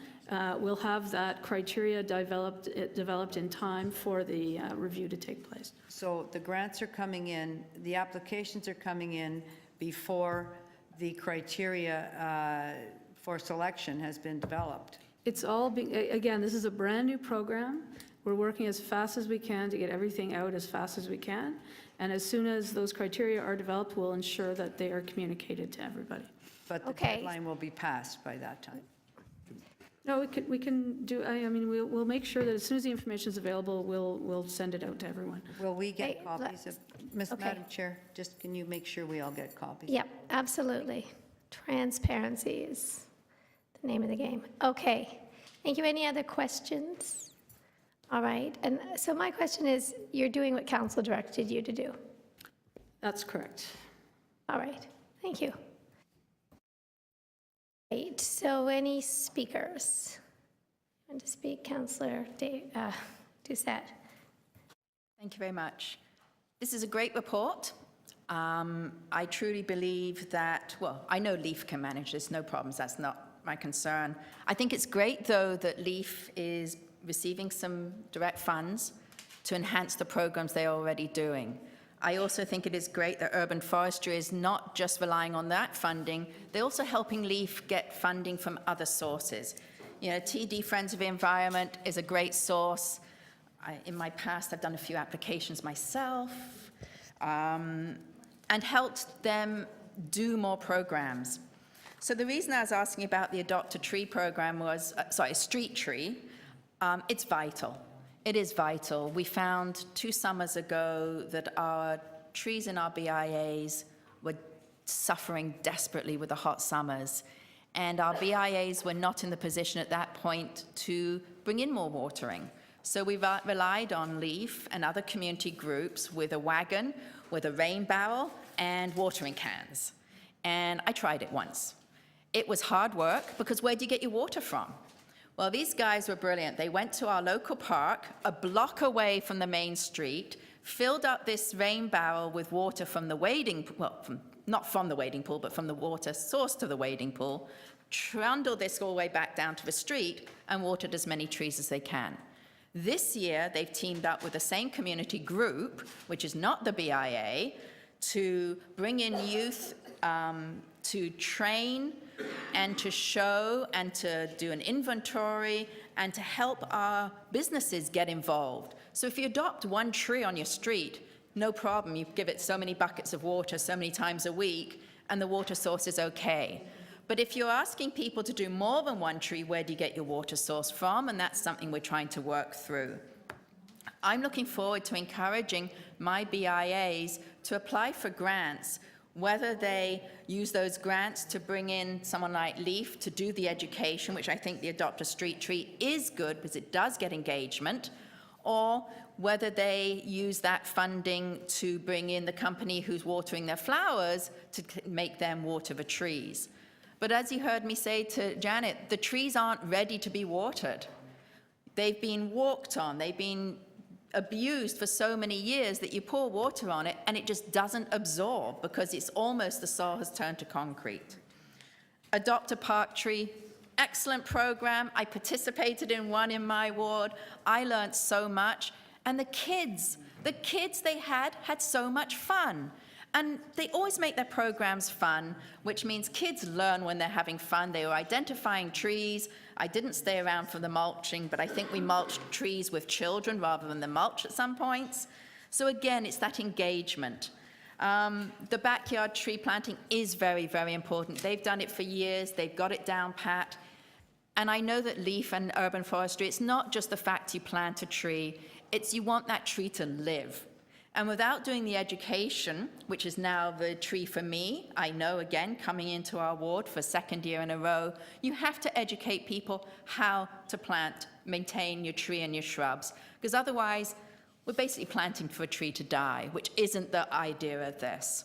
We'll have that criteria developed in time for the review to take place. So the grants are coming in, the applications are coming in before the criteria for selection has been developed. It's all being, again, this is a brand-new program. We're working as fast as we can to get everything out as fast as we can. And as soon as those criteria are developed, we'll ensure that they are communicated to everybody. But the deadline will be passed by that time. No, we can do, we'll make sure that as soon as the information is available, we'll send it out to everyone. Will we get Hey, copies of, Madam Chair, just can you make sure we all get copies? Yep, absolutely. Transparency is the name of the game. Okay, thank you. Any other questions? All right, and so my question is, you're doing what council directed you to do? That's correct. All right, thank you. Right, so any speakers? Want to speak, Councillor Doucette? Thank you very much. This is a great report. I truly believe that, well, I know LEAF can manage this, no problems. That's not my concern. I think it's great, though, that LEAF is receiving some direct funds to enhance the programs they're already doing. I also think it is great that urban forestry is not just relying on that funding, they're also helping LEAF get funding from other sources. You know, TD Friends of the Environment is a great source. In my past, I've done a few applications myself and helped them do more programs. So the reason I was asking about the Adopt a Tree program was, Street Tree, it's vital. It is vital. We found 2 summers ago that our trees in our BIAs were suffering desperately with the hot summers. And our BIAs were not in the position at that point to bring in more watering. So we relied on LEAF and other community groups with a wagon, with a rain barrel, and watering cans. And I tried it once. It was hard work, because where do you get your water from? Well, these guys were brilliant. They went to our local park, a block away from the main street, filled up this rain barrel with water from the wading, not from the wading pool, but from the water source to the wading pool, trundled this all the way back down to the street, and watered as many trees as they can. This year, they've teamed up with the same community group, which is not the BIA, to bring in youth to train and to show and to do an inventory and to help our businesses get involved. So if you adopt 1 tree on your street, no problem. You give it so many buckets of water so many times a week, and the water source is okay. But if you're asking people to do more than 1 tree, where do you get your water source from? And that's something we're trying to work through. I'm looking forward to encouraging my BIAs to apply for grants, whether they use those grants to bring in someone like LEAF to do the education, which I think the Adopt a Street Tree is good because it does get engagement, or whether they use that funding to bring in the company who's watering their flowers to make them water the trees. But as you heard me say to Janet, the trees aren't ready to be watered. They've been walked on, they've been abused for so many years that you pour water on it and it just doesn't absorb because it's almost the soil has turned to concrete. Adopt a Park Tree, excellent program. I participated in one in my ward. I learned so much. And the kids they had so much fun. And they always make their programs fun, which means kids learn when they're having fun. They were identifying trees. I didn't stay around for the mulching, but I think we mulched trees with children rather than the mulch at some points. So again, it's that engagement. The backyard tree planting is very, very important. They've done it for years. They've got it down pat. And I know that LEAF and urban forestry, it's not just the fact you plant a tree, it's you want that tree to live. And without doing the education, which is now the tree for me, I know, again, coming into our ward for 2nd year in a row, you have to educate people how to plant, maintain your tree and your shrubs, because otherwise we're basically planting for a tree to die, which isn't the idea of this.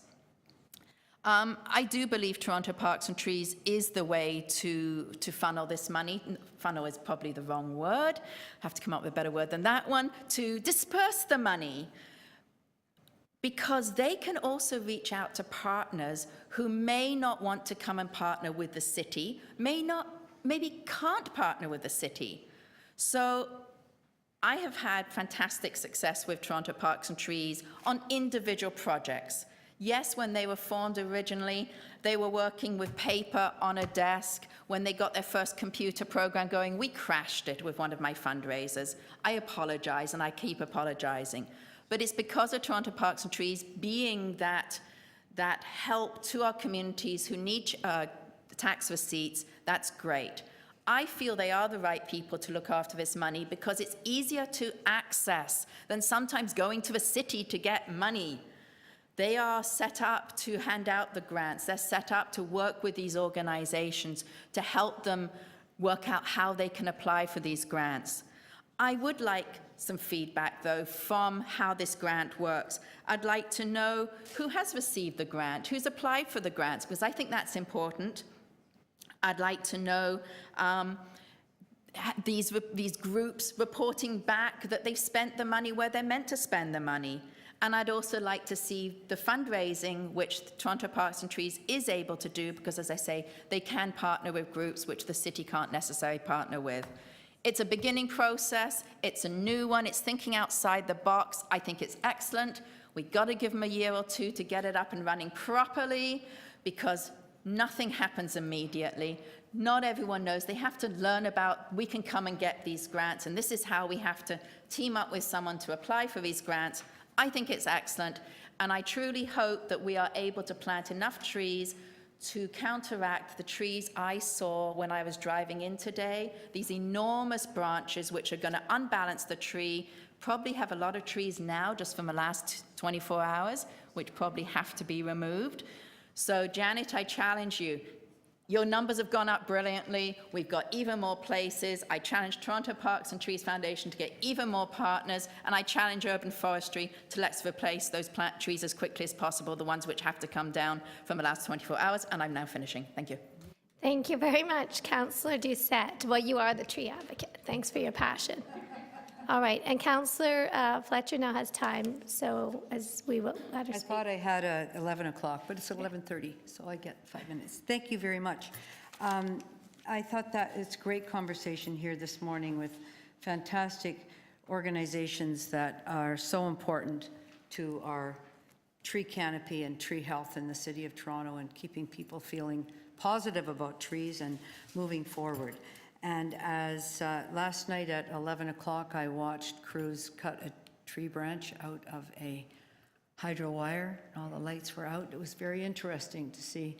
I do believe Toronto Parks and Trees is the way to funnel this money. Funnel is probably the wrong word. I have to come up with a better word than that one. To disperse the money, because they can also reach out to partners who may not want to come and partner with the city, maybe can't partner with the city. So I have had fantastic success with Toronto Parks and Trees on individual projects. Yes, when they were formed originally, they were working with paper on a desk. When they got their first computer program going, we crashed it with one of my fundraisers. I apologize, and I keep apologizing. But it's because of Toronto Parks and Trees being that help to our communities who need tax receipts. That's great. I feel they are the right people to look after this money because it's easier to access than sometimes going to the city to get money. They are set up to hand out the grants. They're set up to work with these organizations to help them work out how they can apply for these grants. I would like some feedback, though, from how this grant works. I'd like to know who has received the grant, who's applied for the grants, because I think that's important. I'd like to know these groups reporting back that they've spent the money where they're meant to spend the money. And I'd also like to see the fundraising, which Toronto Parks and Trees is able to do, because as I say, they can partner with groups which the city can't necessarily partner with. It's a beginning process, it's a new one, it's thinking outside the box. I think it's excellent. We've got to give them a year or two to get it up and running properly, because nothing happens immediately. Not everyone knows. They have to learn about, we can come and get these grants, and this is how we have to team up with someone to apply for these grants. I think it's excellent, and I truly hope that we are able to plant enough trees to counteract the trees I saw when I was driving in today, these enormous branches which are going to unbalance the tree, probably have a lot of trees now just from the last 24 hours, which probably have to be removed. So Janet, I challenge you. Your numbers have gone up brilliantly. We've got even more places. I challenge Toronto Parks and Trees Foundation to get even more partners, and I challenge Urban Forestry to let's replace those plant trees as quickly as possible, the ones which have to come down from the last 24 hours, and I'm now finishing. Thank you. Thank you very much, Councillor Doucette. Well, you are the tree advocate. Thanks for your passion. All right, and Councillor Fletcher now has time, so as we will let her I speak. thought I had 11 o'clock, but it's 11:30, so I get 5 minutes. Thank you very much. I thought that it's a great conversation here this morning with fantastic organizations that are so important to our tree canopy and tree health in the City of Toronto, and keeping people feeling positive about trees and moving forward. And as last night at 11 o'clock, I watched crews cut a tree branch out of a hydro wire, and all the lights were out. It was very interesting to see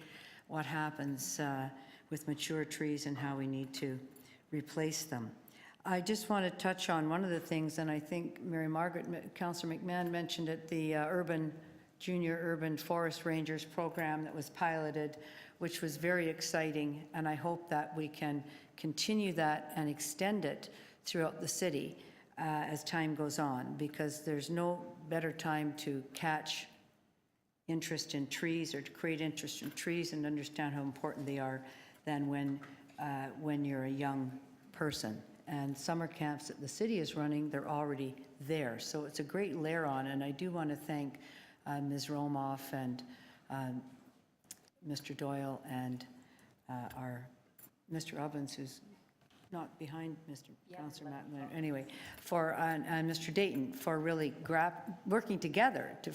what happens with mature trees and how we need to replace them. I just want to touch on one of the things, and I think Mary Margaret, Councillor McMahon mentioned it, the Junior Urban Forest Rangers program that was piloted, which was very exciting, and I hope that we can continue that and extend it throughout the city as time goes on, because there's no better time to catch interest in trees or to create interest in trees and understand how important they are than when you're a young person. And summer camps that the city is running, they're already there. So it's a great layer on, and I do want to thank Ms. Romoff and Mr. Doyle and our Mr. Ovens, who's not behind Mr. Councillor Matt, anyway, and Mr. Dayton for really working together to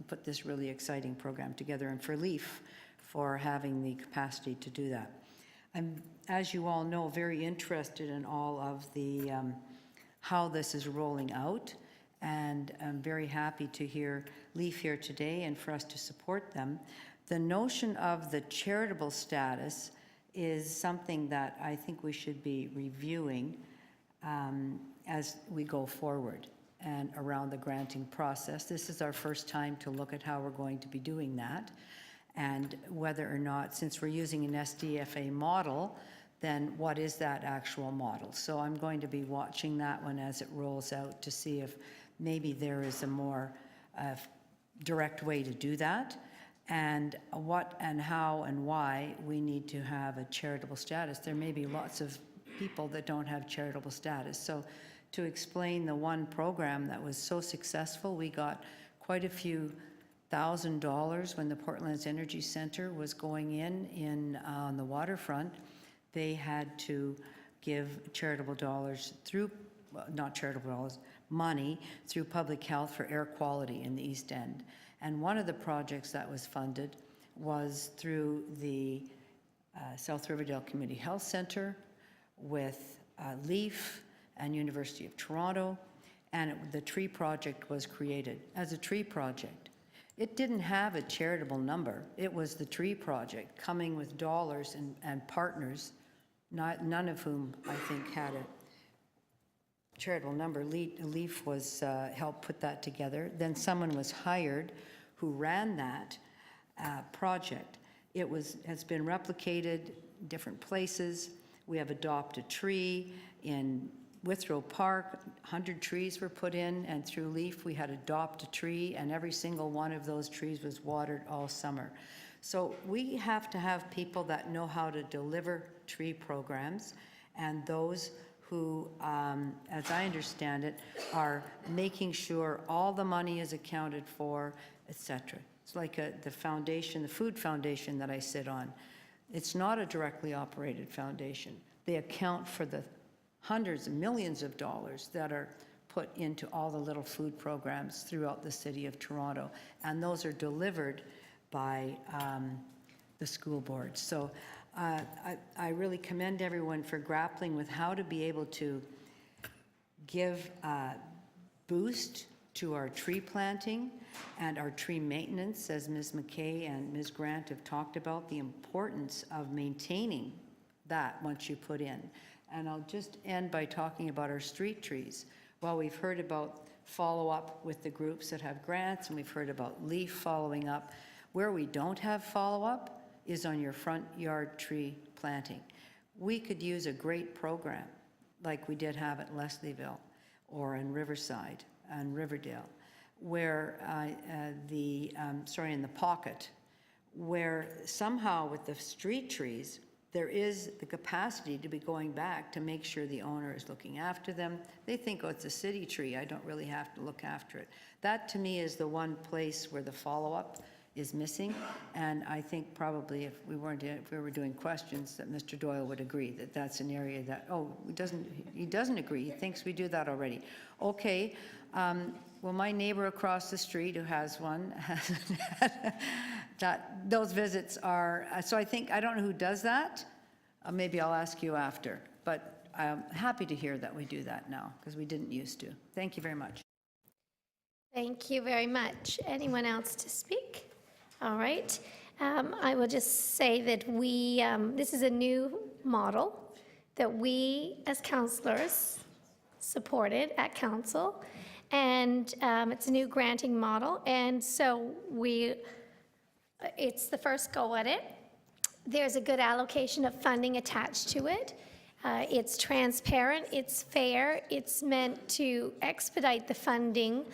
put this really exciting program together, and for LEAF for having the capacity to do that. I'm, as you all know, very interested in all of the how this is rolling out, and I'm very happy to hear LEAF here today and for us to support them. The notion of the charitable status is something that I think we should be reviewing as we go forward and around the granting process. This is our first time to look at how we're going to be doing that, and whether or not, since we're using an SDFA model, then what is that actual model? So I'm going to be watching that one as it rolls out to see if maybe there is a more direct way to do that, and what and how and why we need to have a charitable status. There may be lots of people that don't have charitable status. So to explain the one program that was so successful, we got quite a few $1,000 when the Portland's Energy Center was going in on the waterfront. They had to give charitable dollars through, not charitable dollars, money through public health for air quality in the East End. And one of the projects that was funded was through the South Riverdale Community Health Centre with LEAF and University of Toronto, and the tree project was created as a tree project. It didn't have a charitable number. It was the tree project coming with dollars and partners, none of whom I think had a charitable number. LEAF was helped put that together. Then someone was hired who ran that project. It has been replicated in different places. We have Adopt a Tree in Withrow Park. 100 trees were put in, and through LEAF we had Adopt a Tree, and every single one of those trees was watered all summer. So we have to have people that know how to deliver tree programs, and those who, as I understand it, are making sure all the money is accounted for, et cetera. It's like the foundation, the food foundation that I sit on. It's not a directly operated foundation. They account for the hundreds of millions of dollars that are put into all the little food programs throughout the city of Toronto, and those are delivered by the school board. So I really commend everyone for grappling with how to be able to give boost to our tree planting and our tree maintenance, as Ms. McKay and Ms. Grant have talked about, the importance of maintaining that once you put in. And I'll just end by talking about our street trees. Well, we've heard about follow-up with the groups that have grants, and we've heard about LEAF following up. Where we don't have follow-up is on your front yard tree planting. We could use a great program like we did have at Leslieville or in Riverside and Riverdale, where in the pocket, where somehow with the street trees, there is the capacity to be going back to make sure the owner is looking after them. They think, oh, it's a city tree, I don't really have to look after it. That, to me, is the one place where the follow-up is missing, and I think probably if we were doing questions, that Mr. Doyle would agree that that's an area that, he doesn't agree, he thinks we do that already. Okay, well, my neighbor across the street who has one, those visits are, so I don't know who does that. Maybe I'll ask you after, but I'm happy to hear that we do that now, because we didn't used to. Thank you very much. Thank you very much. Anyone else to speak? All right. I will just say that this is a new model that we as councillors supported at council, and it's a new granting model, and so it's the first go at it. There's a good allocation of funding attached to it. It's transparent, it's fair, it's meant to expedite the funding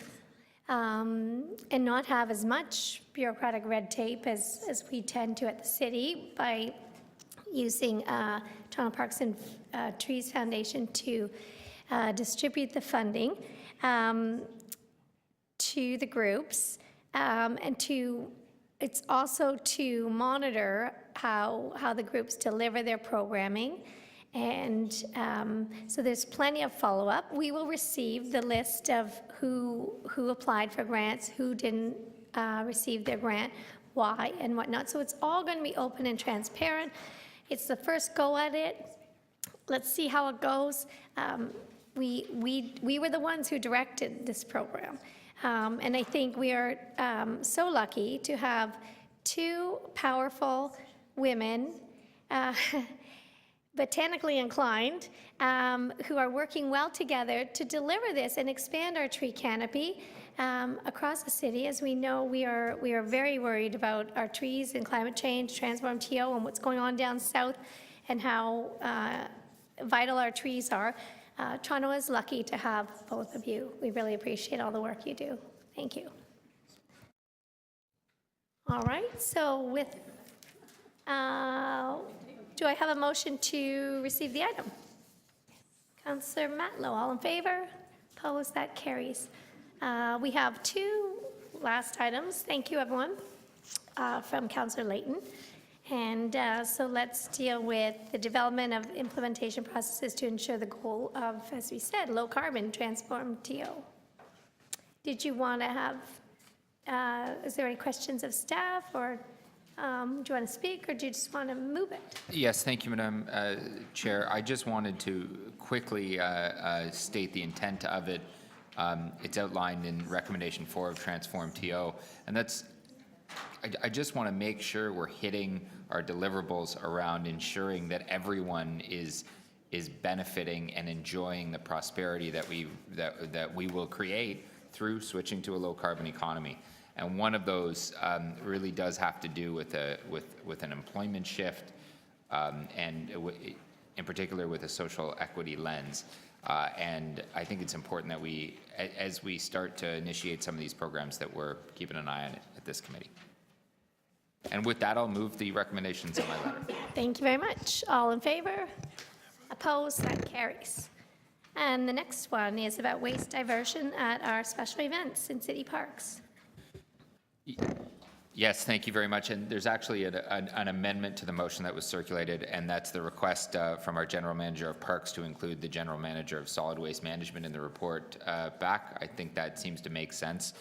and not have as much bureaucratic red tape as we tend to at the city by using Toronto Parks and Trees Foundation to distribute the funding to the groups, and it's also to monitor how the groups deliver their programming. And so there's plenty of follow-up. We will receive the list of who applied for grants, who didn't receive their grant, why, and whatnot. So it's all going to be open and transparent. It's the first go at it. Let's see how it goes. We were the ones who directed this program. And I think we are so lucky to have two powerful women, botanically inclined, who are working well together to deliver this and expand our tree canopy across the city. As we know, we are very worried about our trees and climate change, Transform TO, and what's going on down south, and how vital our trees are. Toronto is lucky to have both of you. We really appreciate all the work you do. Thank you. All right, so with, do I have a motion to receive the item? Councillor Matlow, all in favor? Opposed? That carries. We have two last items. Thank you, everyone, from Councillor Layton. And so let's deal with the development of implementation processes to ensure the goal of, as we said, low carbon Transform TO. Did you want to have, is there any questions of staff, or do you want to speak, or do you just want to move it? Yes, thank you, Madam Chair. I just wanted to quickly state the intent of it. It's outlined in recommendation 4 of Transform TO, and that's, I just want to make sure we're hitting our deliverables around ensuring that everyone is benefiting and enjoying the prosperity that we will create through switching to a low carbon economy. And one of those really does have to do with an employment shift, and in particular with a social equity lens. And I think it's important that we, as we start to initiate some of these programs, that we're keeping an eye on it at this committee. And with that, I'll move the recommendations in my letter. Thank you very much. All in favor? Opposed? That carries. And the next one is about waste diversion at our special events in city parks. Yes, thank you very much. And there's actually an amendment to the motion that was circulated, and that's the request from our General Manager of Parks to include the General Manager of Solid Waste Management in the report back. I think that seems to make sense.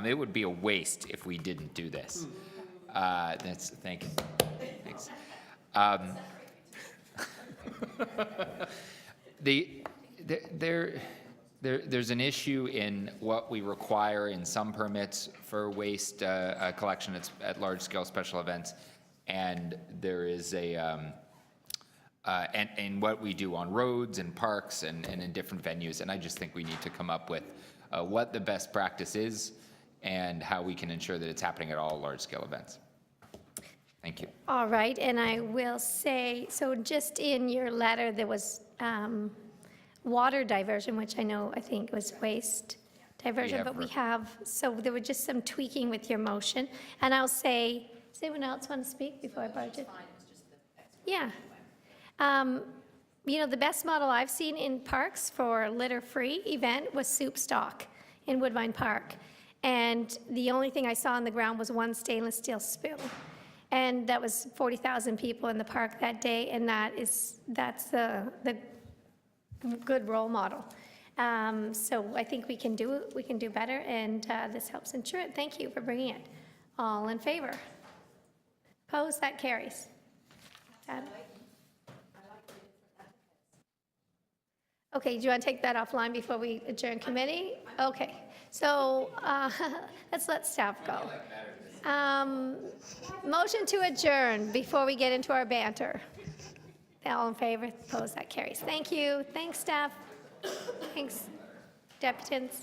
It would be a waste if we didn't do this. Thank you. Thanks. There's an issue in what we require in some permits for waste collection at large-scale special events, and there is and what we do on roads and parks and in different venues. And I just think we need to come up with what the best practice is and how we can ensure that it's happening at all large-scale events. Thank you. All right, and I will say, so just in your letter, there was water diversion, which I think was waste diversion, but we have, so there was just some tweaking with your motion. And I'll say, does anyone else want to speak before I barge it? Yeah. The best model I've seen in parks for litter-free event was Soup Stock in Woodbine Park. And the only thing I saw on the ground was one stainless steel spoon. And that was 40,000 people in the park that day, and that's the good role model. So I think we can do better, and this helps ensure it. Thank you for bringing it. All in favor? Opposed? That carries. Adam? Okay, do you want to take that offline before we adjourn committee? Okay, so let's let staff go. Motion to adjourn before we get into our banter. All in favor? Opposed? That carries. Thank you. Thanks, staff. Thanks, deputants.